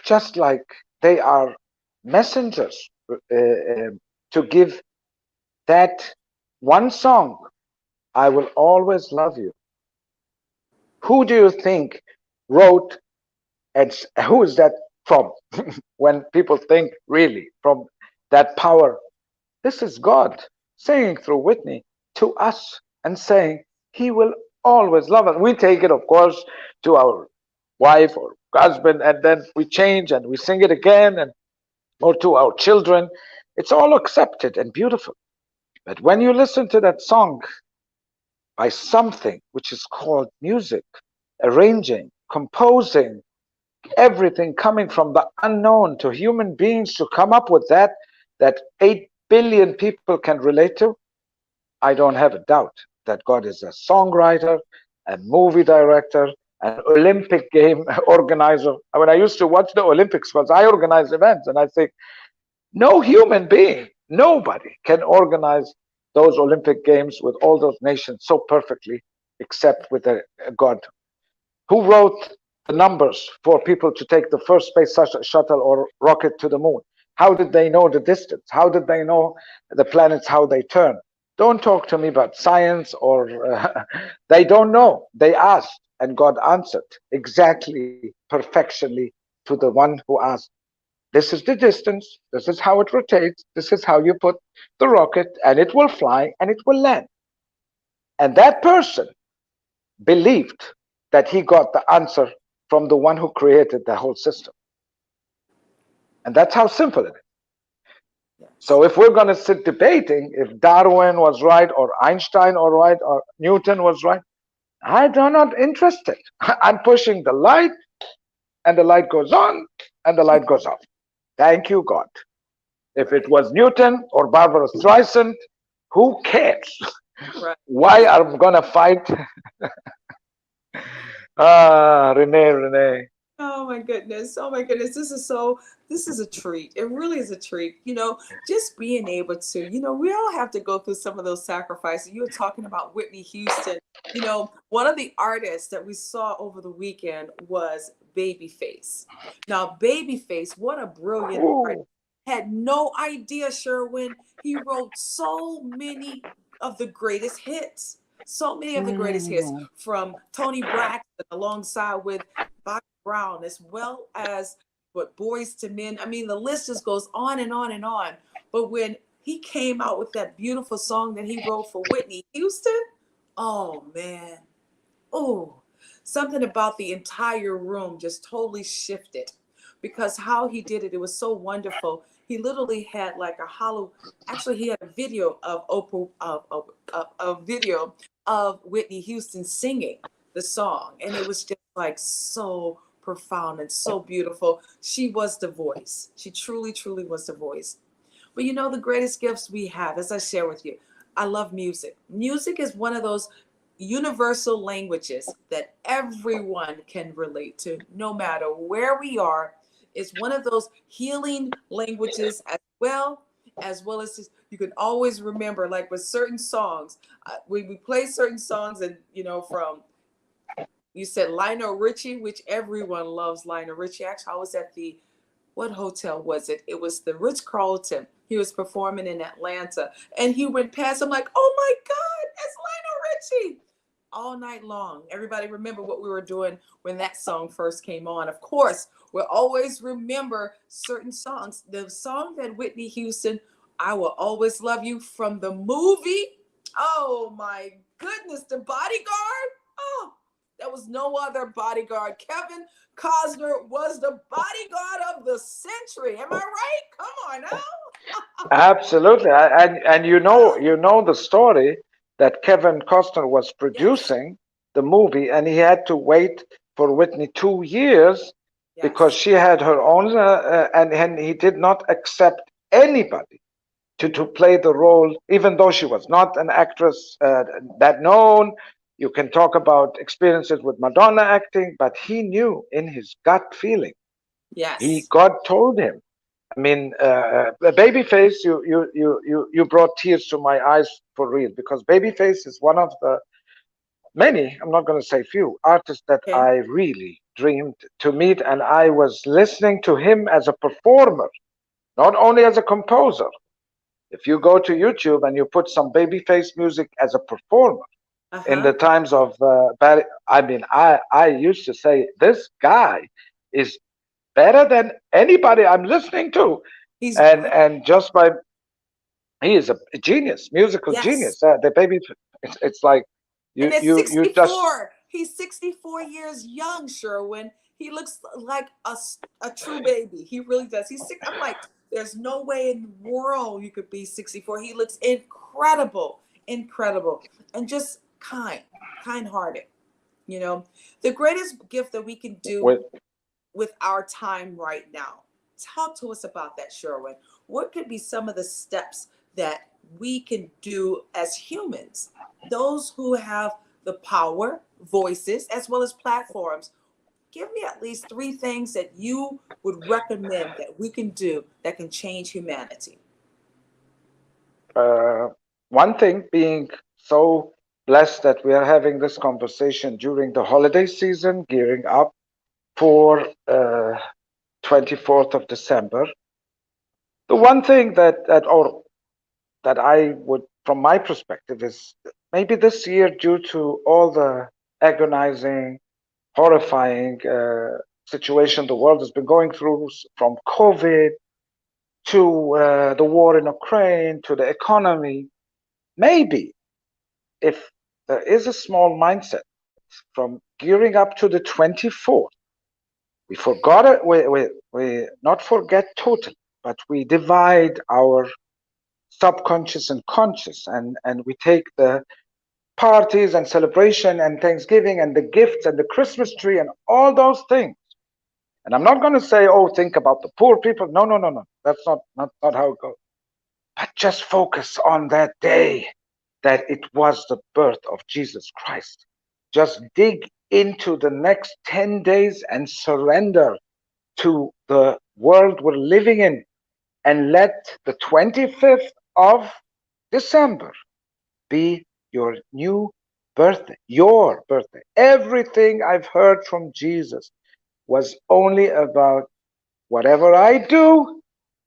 Speaker 2: just like they are messengers to give that one song, I will always love you. Who do you think wrote and who is that from? When people think really from that power, this is God saying through Whitney to us and saying he will always love us. We take it, of course, to our wife or husband, and then we change and we sing it again, and or to our children. It's all accepted and beautiful. But when you listen to that song by something which is called music, arranging, composing, everything coming from the unknown to human beings to come up with that 8 billion people can relate to, I don't have a doubt that God is a songwriter, a movie director, an Olympic game organizer. I mean, I used to watch the Olympics because I organize events, and I think no human being, nobody can organize those Olympic games with all those nations so perfectly except with a God. Who wrote the numbers for people to take the first space shuttle or rocket to the moon? How did they know the distance? How did they know the planets, how they turn? Don't talk to me about science or they don't know. They asked and God answered exactly, perfectionly to the one who asked. This is the distance. This is how it rotates. This is how you put the rocket, and it will fly and it will land. And that person believed that he got the answer from the one who created the whole system. And that's how simple it is.
Speaker 1: Yes.
Speaker 2: So if we're going to sit debating if Darwin was right or Einstein was right or Newton was right, I'm not interested. I'm pushing the light and the light goes on and the light goes off. Thank you, God. If it was Newton or Barbara Streisand, who cares?
Speaker 1: Right.
Speaker 2: Why are we going to fight? Renee.
Speaker 1: Oh my goodness. Oh my goodness. This is a treat. It really is a treat. Just being able to, we all have to go through some of those sacrifices. You were talking about Whitney Houston. One of the artists that we saw over the weekend was Babyface. Now, Babyface, what a brilliant artist.
Speaker 2: Ooh.
Speaker 1: Had no idea, Sherwin. He wrote so many of the greatest hits. So many of the greatest hits
Speaker 2: Mm.
Speaker 1: from Tony Braxton alongside with Bobby Brown, as well as what Boys to Men. I mean, the list just goes on and on and on. But when he came out with that beautiful song that he wrote for Whitney Houston, oh man, oh, something about the entire room just totally shifted because how he did it, it was so wonderful. He literally had like a hollow, actually, he had a video of Oprah, a video of Whitney Houston singing the song. And it was just like so profound and so beautiful. She was the voice. She truly, truly was the voice. But the greatest gifts we have, as I share with you, I love music. Music is one of those universal languages that everyone can relate to, no matter where we are. It's one of those healing languages as well as you can always remember, like with certain songs, we play certain songs, and from you said Lionel Richie, which everyone loves Lionel Richie. Actually, I was at the what hotel was it? It was the Ritz Carlton. He was performing in Atlanta, and he went past. I'm like, oh my God, it's Lionel Richie! All night long. Everybody remember what we were doing when that song first came on. Of course, we'll always remember certain songs. The song that Whitney Houston, I Will Always Love You, from the movie. Oh my goodness, The Bodyguard. Oh, there was no other bodyguard. Kevin Costner was the bodyguard of the century. Am I right? Come on now.
Speaker 2: Absolutely. And you know the story that Kevin Costner was
Speaker 1: Yes,
Speaker 2: producing the movie, and he had to wait for Whitney 2 years because
Speaker 1: yes,
Speaker 2: she had her own, and he did not accept anybody to play the role, even though she was not an actress that known. You can talk about experiences with Madonna acting, but he knew in his gut feeling.
Speaker 1: yes.
Speaker 2: God told him. I mean, Babyface, you brought tears to my eyes for real, because Babyface is one of the many, I'm not going to say few, artists that
Speaker 1: Okay.
Speaker 2: I really dreamed to meet, and I was listening to him as a performer, not only as a composer. If you go to YouTube and you put some Babyface music as a performer in the
Speaker 1: Uh-huh.
Speaker 2: times of I mean, I used to say this guy is better than anybody I'm listening to,
Speaker 1: He's
Speaker 2: and just by he is a genius, musical
Speaker 1: yes.
Speaker 2: genius. The baby, it's like
Speaker 1: And at
Speaker 2: you just
Speaker 1: 64, he's 64 years young, Sherwin. He looks like a true baby. He really does. He's sick. I'm like, there's no way in the world you could be 64. He looks incredible, incredible, and just kind-hearted. You know, the greatest gift that we can do
Speaker 2: with
Speaker 1: with our time right now. Talk to us about that, Sherwin. What could be some of the steps that we can do as humans, those who have the power, voices, as well as platforms? Give me at least three things that you would recommend that we can do that can change humanity.
Speaker 2: uh, one thing being so blessed that we are having this conversation during the holiday season, gearing up for 24th of December. The one thing that I would, from my perspective, is maybe this year, due to all the agonizing, horrifying situation the world has been going through, from COVID to the war in Ukraine to the economy, maybe if there is a small mindset from gearing up to the 24th, we forgot it, we not forget totally, but we divide our subconscious and conscious, and we take the parties and celebration and Thanksgiving and the gifts and the Christmas tree and all those things. And I'm not going to say, oh, think about the poor people. No, no, no, no. That's not how it goes. But just focus on that day that it was the birth of Jesus Christ. Just dig into the next 10 days and surrender to the world we're living in, and let the 25th of December be your new birthday, your birthday. Everything I've heard from Jesus was only about whatever I do,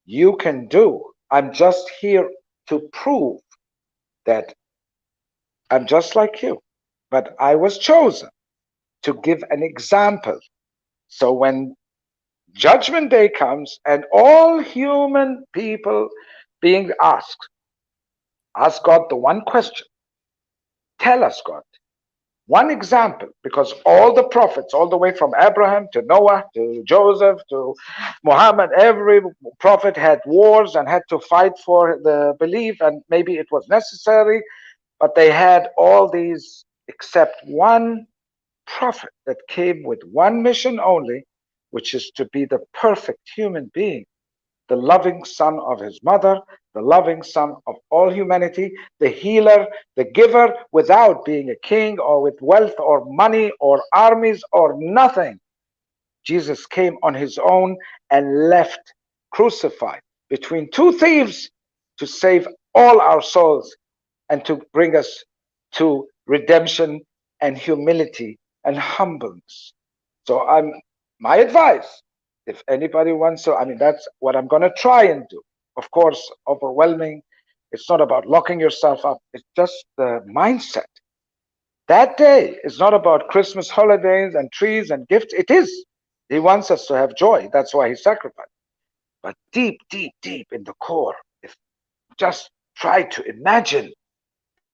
Speaker 2: you can do. I'm just here to prove that I'm just like you, but I was chosen to give an example. So when Judgment Day comes and all human people being asked, ask God the one question: tell us, God, one example, because all the prophets, all the way from Abraham to Noah to Joseph to Muhammad, every prophet had wars and had to fight for the belief, and maybe it was necessary, but they had all these except one prophet that came with one mission only, which is to be the perfect human being, the loving son of his mother, the loving son of all humanity, the healer, the giver, without being a king or with wealth or money or armies or nothing. Jesus came on his own and left crucified between two thieves to save all our souls and to bring us to redemption and humility and humbleness. So my advice If anybody wants to, I mean, that's what I'm going to try and do. Of course, overwhelming. It's not about locking yourself up. It's just the mindset. That day is not about Christmas holidays and trees and gifts. It is. He wants us to have joy. That's why he sacrificed. But deep, deep, deep in the core, if just try to imagine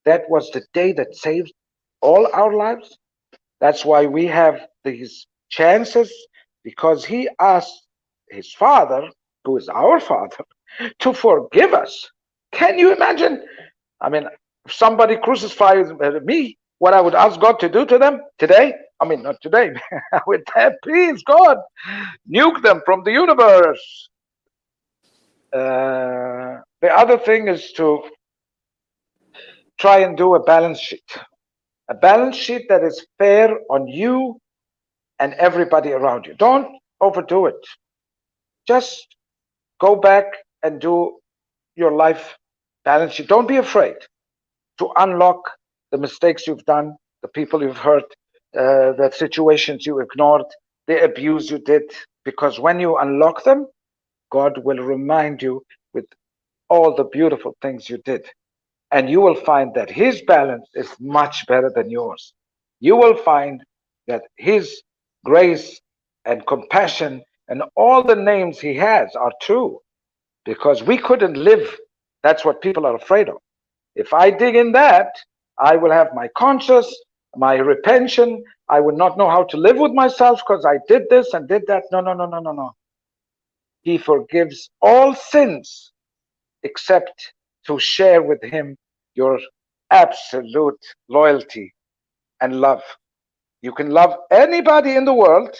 Speaker 2: that was the day that saved all our lives. That's why we have these chances, because he asked his father, who is our father, to forgive us. Can you imagine? I mean, if somebody crucifies me, what I would ask God to do to them today? I mean, not today. I would say, please, God, nuke them from the universe. The other thing is to try and do a balance sheet that is fair on you and everybody around you. Don't overdo it. Just go back and do your life balance sheet. Don't be afraid to unlock the mistakes you've done, the people you've hurt, the situations you ignored, the abuse you did. Because when you unlock them, God will remind you with all the beautiful things you did. And you will find that his balance is much better than yours. You will find that his grace and compassion and all the names he has are true, because we couldn't live. That's what people are afraid of. If I dig in that, I will have my conscience, my repention. I will not know how to live with myself because I did this and did that. No, no, no, no, no, no. He forgives all sins except to share with him your absolute loyalty and love. You can love anybody in the world,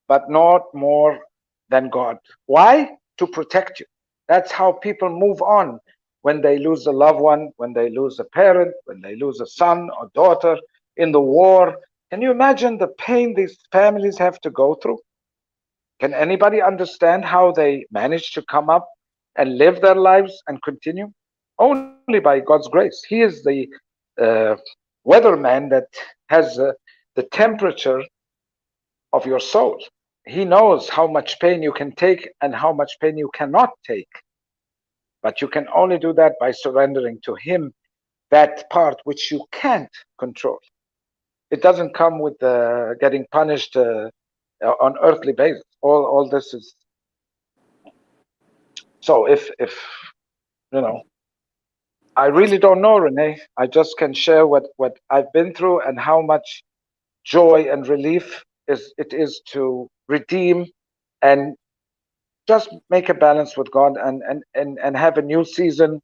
Speaker 2: but not more than God. Why? To protect you. That's how people move on when they lose a loved one, when they lose a parent, when they lose a son or daughter in the war. Can you imagine the pain these families have to go through? Can anybody understand how they manage to come up and live their lives and continue? Only by God's grace. He is the uh, weatherman that has the temperature of your soul. He knows how much pain you can take and how much pain you cannot take. But you can only do that by surrendering to Him that part which you can't control. It doesn't come with getting punished on earthly basis. All this is so. If you know, I really don't know, Renee. I just can share what I've been through and how much joy and relief it is to redeem and just make a balance with God and have a new season.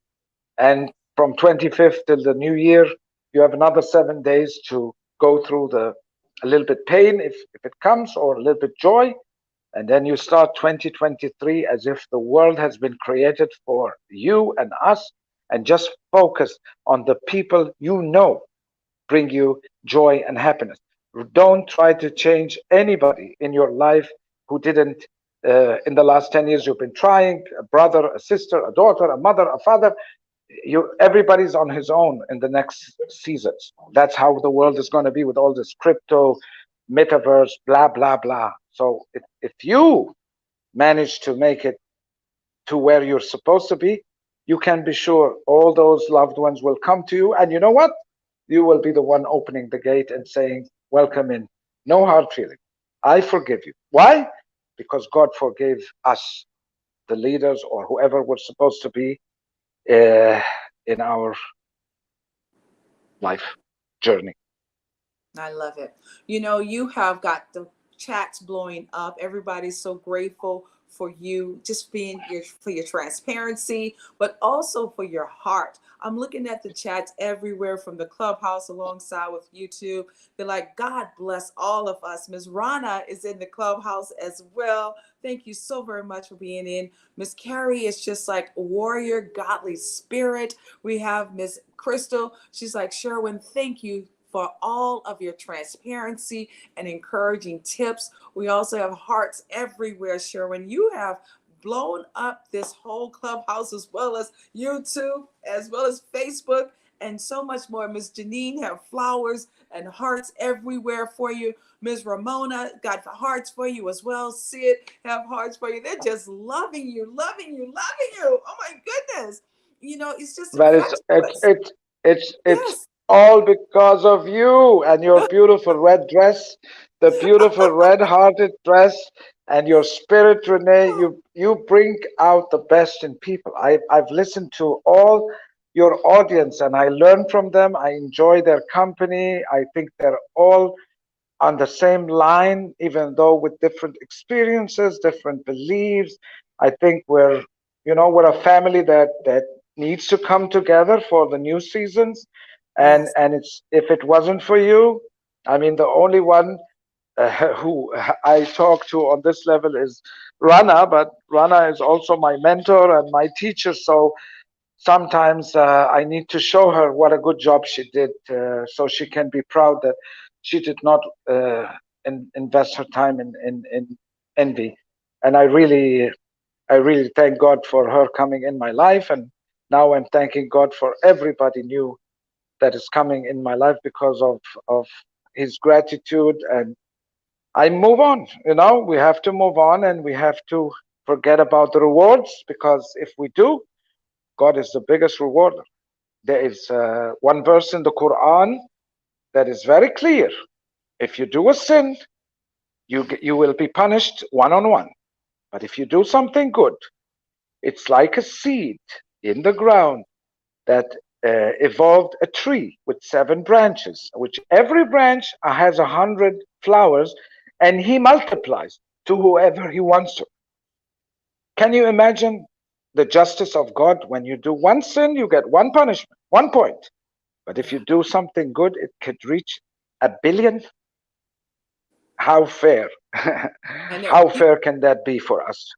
Speaker 2: And from 25th till the new year, you have another 7 days to go through a little bit pain if it comes, or a little bit joy. And then you start 2023 as if the world has been created for you and us, and just focus on the people you know bring you joy and happiness. Don't try to change anybody in your life who didn't. In the last 10 years, you've been trying, a brother, a sister, a daughter, a mother, a father. Everybody's on his own in the next seasons. That's how the world is going to be with all this crypto, metaverse, blah, blah, blah. So if you manage to make it to where you're supposed to be, you can be sure all those loved ones will come to you. And you know what? You will be the one opening the gate and saying, welcome in. No hard feeling. I forgive you. Why? Because God forgave us, the leaders or whoever we're supposed to be in our life journey.
Speaker 1: I love it. You know, you have got the chats blowing up. Everybody's so grateful for you, just being your for your transparency, but also for your heart. I'm looking at the chats everywhere from the clubhouse alongside with YouTube. They're like, God bless all of us. Miss Rana is in the clubhouse as well. Thank you so very much for being in. Miss Carrie is just like warrior, godly spirit. We have Miss Crystal. She's like, Sherwin, thank you for all of your transparency and encouraging tips. We also have hearts everywhere, Sherwin. You have blown up this whole clubhouse as well as YouTube, as well as Facebook, and so much more. Miss Janine have flowers and hearts everywhere for you. Ms. Ramona got hearts for you as well. Sid have hearts for you. They're just loving you, loving you, loving you. Oh my goodness. You know, it's just
Speaker 2: But it's it's
Speaker 1: infectious.
Speaker 2: it's it's
Speaker 1: Yes.
Speaker 2: all because of you and your beautiful red dress, the beautiful red-hearted dress, and your spirit, Renee. You bring out the best in people. I've listened to all your audience and I learn from them. I enjoy their company. I think they're all on the same line, even though with different experiences, different beliefs. I think we're a family that needs to come together for the new seasons. And
Speaker 1: Yes.
Speaker 2: it's if it wasn't for you, I mean, the only one who I talk to on this level is Rana, but Rana is also my mentor and my teacher. So sometimes I need to show her what a good job she did, so she can be proud that she did not invest her time in envy. And I really thank God for her coming in my life, and now I'm thanking God for everybody new that is coming in my life because of His gratitude. And I move on. We have to move on, and we have to forget about the rewards, because if we do, God is the biggest rewarder. There is one verse in the Quran that is very clear. If you do a sin, you will be punished one on one. But if you do something good, it's like a seed in the ground that evolved a tree with 7 branches, which every branch has 100 flowers, and he multiplies to whoever he wants to. Can you imagine the justice of God? When you do one sin, you get one punishment, 1 point. But if you
Speaker 1: Yeah.
Speaker 2: do something good, it could reach 1 billion. How fair?
Speaker 1: I know.
Speaker 2: How fair can that be for us?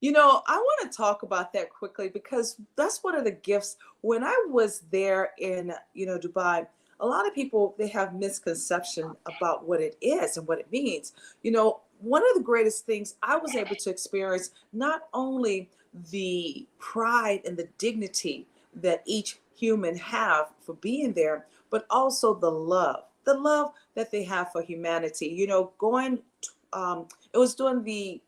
Speaker 1: You know, I want to talk about that quickly because that's one of the gifts. When I was there in, Dubai, a lot of people they have misconception about what it is and what it means. One of the greatest things I was able to experience not only the pride and the dignity that each human have for being there, but also the love that they have for humanity. It was during the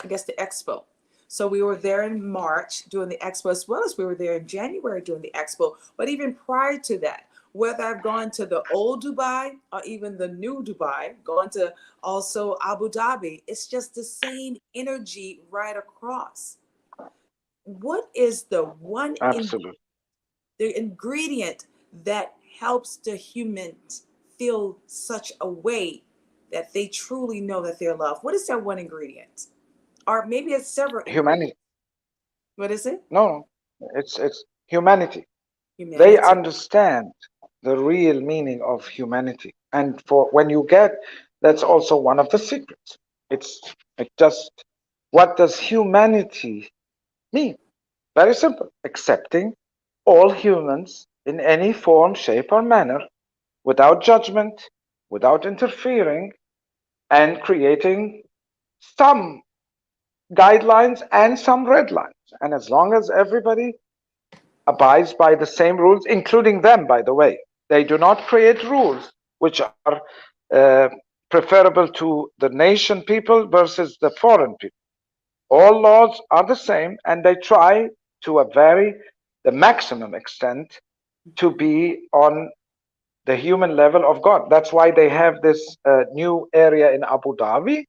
Speaker 1: I guess the expo. So we were there in March doing the expo, as well as we were there in January doing the expo. But even prior to that, whether I've gone to the old Dubai or even the new Dubai, going to also Abu Dhabi, it's just the same energy right across. What is
Speaker 2: Absolutely.
Speaker 1: the ingredient that helps the humans feel such a way that they truly know that they're loved? What is that one ingredient? Or maybe it's several ingredients.
Speaker 2: Humanity.
Speaker 1: What is it?
Speaker 2: No, no. It's humanity. They
Speaker 1: Humanity.
Speaker 2: understand the real meaning of humanity. And for when you get, that's also one of the secrets. It's it just what does humanity mean? Very simple. Accepting all humans in any form, shape, or manner without judgment, without interfering, and creating some guidelines and some red lines. And as long as everybody abides by the same rules, including them, by the way, they do not create rules which are uh, preferable to the nation people versus the foreign people. All laws are the same, and they try to a the maximum extent to be on the human level of God. That's why they have this new area in Abu Dhabi,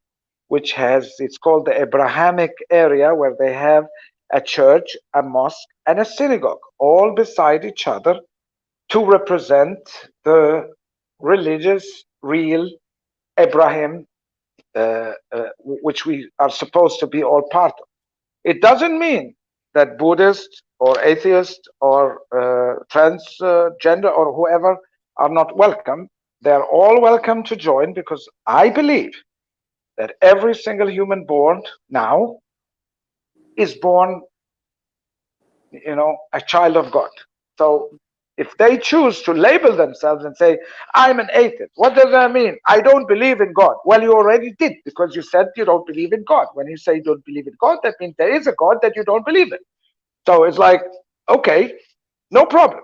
Speaker 2: which it's called the Abrahamic area, where they have a church, a mosque, and a synagogue, all beside each other to represent the religious, real Abraham, which we are supposed to be all part of. It doesn't mean that Buddhists or atheists or transgender or whoever are not welcome. They're all welcome to join, because I believe that every single human born now is born, a child of God. So if they choose to label themselves and say, I'm an atheist, what does that mean? I don't believe in God. Well, you already did, because you said you don't believe in God. When you say you don't believe in God, that means there is a God that you don't believe in. So it's like, okay, no problem.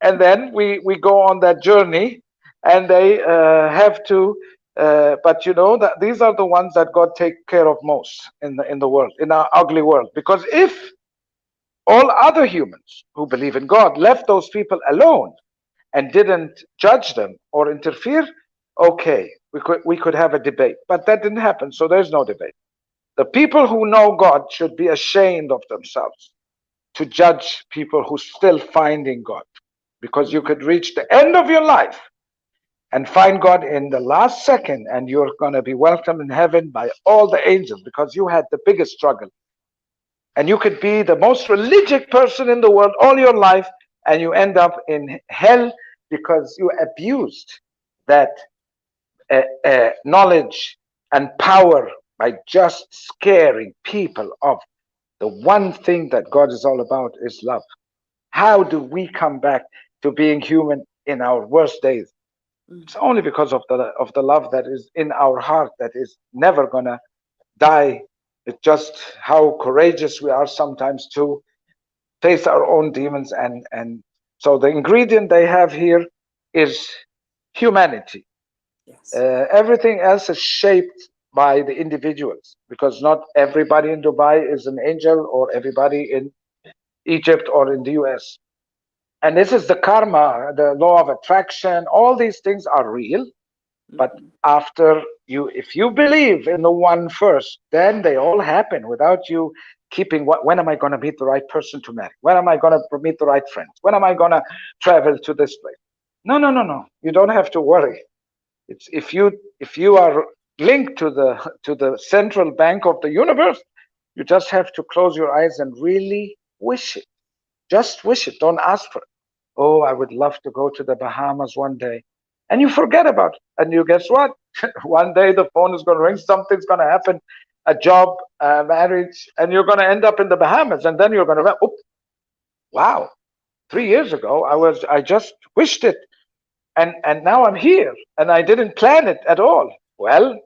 Speaker 2: And then we go on that journey, and they have to. But you know that these are the ones that God take care of most in the world, in our ugly world. Because if all other humans who believe in God left those people alone and didn't judge them or interfere, okay, we could have a debate. But that didn't happen, so there's no debate. The people who know God should be ashamed of themselves to judge people who still finding God, because you could reach the end of your life and find God in the last second, and you're going to be welcomed in heaven by all the angels because you had the biggest struggle. And you could be the most religious person in the world all your life, and you end up in hell because you abused that knowledge and power by just scaring people of the one thing that God is all about is love. How do we come back to being human in our worst days? It's only because of the love that is in our heart that is never gonna die. It's just how courageous we are sometimes to face our own demons, and so the ingredient they have here is humanity.
Speaker 1: Yes.
Speaker 2: Everything else is shaped by the individuals, because not everybody in Dubai is an angel, or everybody in Egypt or in the US. And this is the karma, the law of attraction. All these things are real. But after you, if you believe in the one first, then they all happen without you keeping when am I going to meet the right person to marry? When am I going to meet the right friends? When am I going to travel to this place? No, no, no, no. You don't have to worry. It's if you are linked to the central bank of the universe, you just have to close your eyes and really wish it. Just wish it. Don't ask for it. Oh, I would love to go to the Bahamas one day. And you forget about it. And you guess what? One day the phone is going to ring, something's going to happen, a job, a marriage, and you're going to end up in the Bahamas. And then you're going to, oh, wow, 3 years ago, I just wished it. And now I'm here and I didn't plan it at all. Well,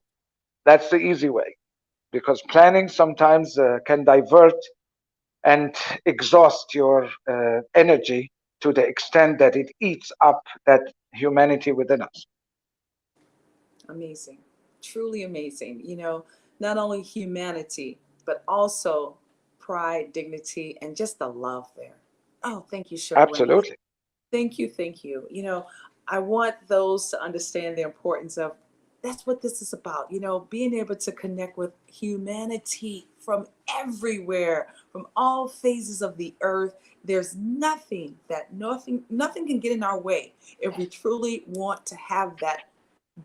Speaker 2: that's the easy way, because planning sometimes can divert and exhaust your energy to the extent that it eats up that humanity within us.
Speaker 1: Amazing. Truly amazing. Not only humanity, but also pride, dignity, and just the love there. Oh, thank you, Sherwin.
Speaker 2: Absolutely.
Speaker 1: Thank you, thank you. I want those to understand the importance of that's what this is about, being able to connect with humanity from everywhere, from all phases of the earth. There's nothing can get in our way if we truly want to have that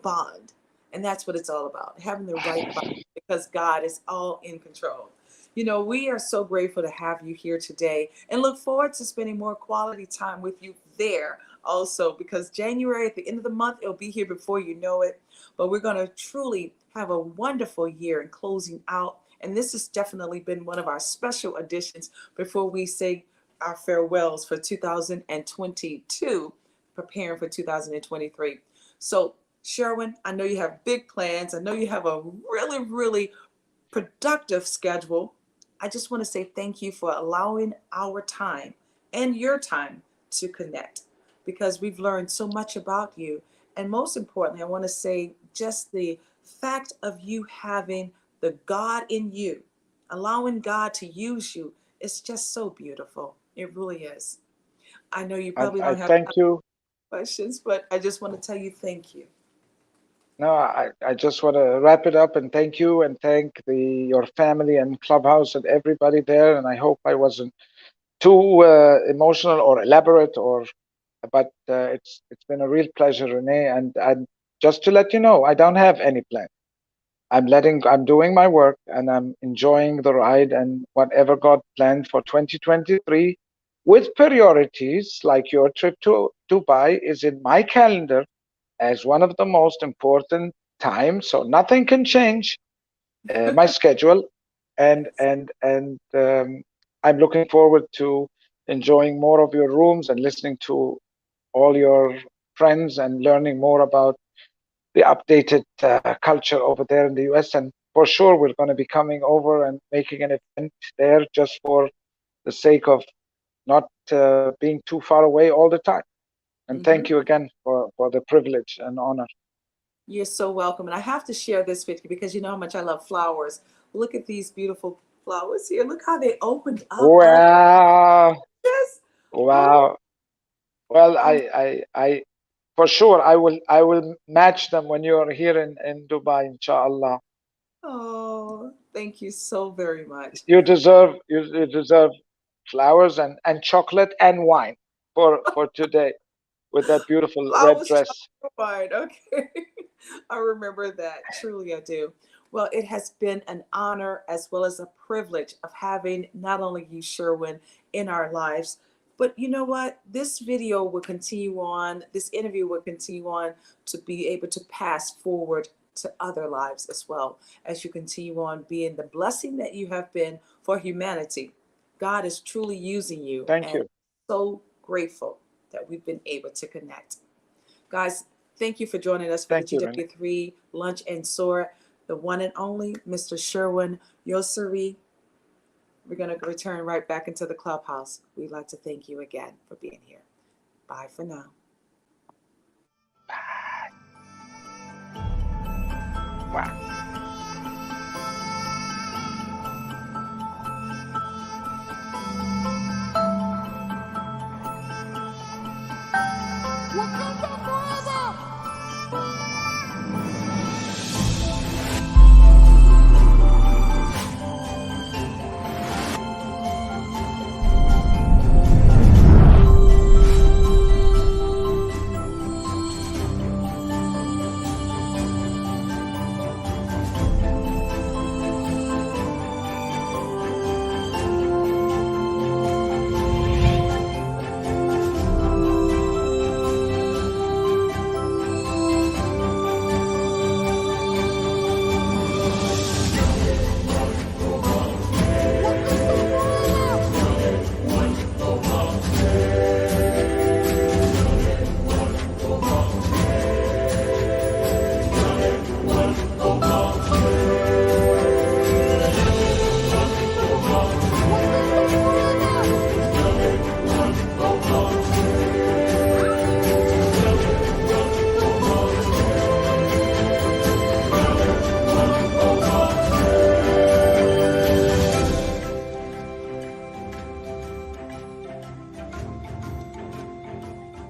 Speaker 1: bond. And that's what it's all about, having the right bond, because God is all in control. We are so grateful to have you here today and look forward to spending more quality time with you there also, because January, at the end of the month, it'll be here before you know it. But we're going to truly have a wonderful year in closing out. And this has definitely been one of our special editions before we say our farewells for 2022, preparing for 2023. So, Sherwin, I know you have big plans. I know you have a really, really productive schedule. I just want to say thank you for allowing our time and your time to connect, because we've learned so much about you. And most importantly, I want to say just the fact of you having the God in you, allowing God to use you, it's just so beautiful. It really is. I know you probably
Speaker 2: I
Speaker 1: don't have
Speaker 2: thank you.
Speaker 1: questions, but I just want to tell you thank you.
Speaker 2: No, I just want to wrap it up and thank you, and thank your family and Clubhouse and everybody there. And I hope I wasn't too emotional or elaborate, but it's been a real pleasure, Renee. And just to let you know, I don't have any plan. I'm doing my work and I'm enjoying the ride, and whatever God planned for 2023 with priorities like your trip to Dubai is in my calendar as one of the most important times. So nothing can change my schedule, and I'm looking forward to enjoying more of your rooms and listening to all your friends and learning more about the updated culture over there in the US. And for sure, we're going to be coming over and making an event there just for the sake of not being too far away all the time. And
Speaker 1: Hmm.
Speaker 2: thank you again for the privilege and honor.
Speaker 1: You're so welcome. And I have to share this with you because you know how much I love flowers. Look at these beautiful flowers here. Look how they opened up. Oh,
Speaker 2: Wow.
Speaker 1: yes. Oh,
Speaker 2: Wow. Well,
Speaker 1: oh,
Speaker 2: for sure, I will match them when you're here in Dubai, inshallah.
Speaker 1: oh, thank you so very much.
Speaker 2: You deserve flowers and chocolate and wine for today with that beautiful red
Speaker 1: Flowers,
Speaker 2: dress.
Speaker 1: chocolate, wine. Okay. I remember that. Truly, I do. Well, it has been an honor as well as a privilege of having not only you, Sherwin, in our lives, but you know what? This video will continue on, this interview will continue on to be able to pass forward to other lives as well as you continue on being the blessing that you have been for humanity. God is truly using you,
Speaker 2: Thank
Speaker 1: and
Speaker 2: you.
Speaker 1: so grateful that we've been able to connect. Guys, thank you for joining us for the
Speaker 2: Thank you, Renee.
Speaker 1: GW3 Lunch and Soar, the one and only Mr. Sherin Yasry. We're going to return right back into the clubhouse. We'd like to thank you again for being here. Bye for now.
Speaker 2: Wow.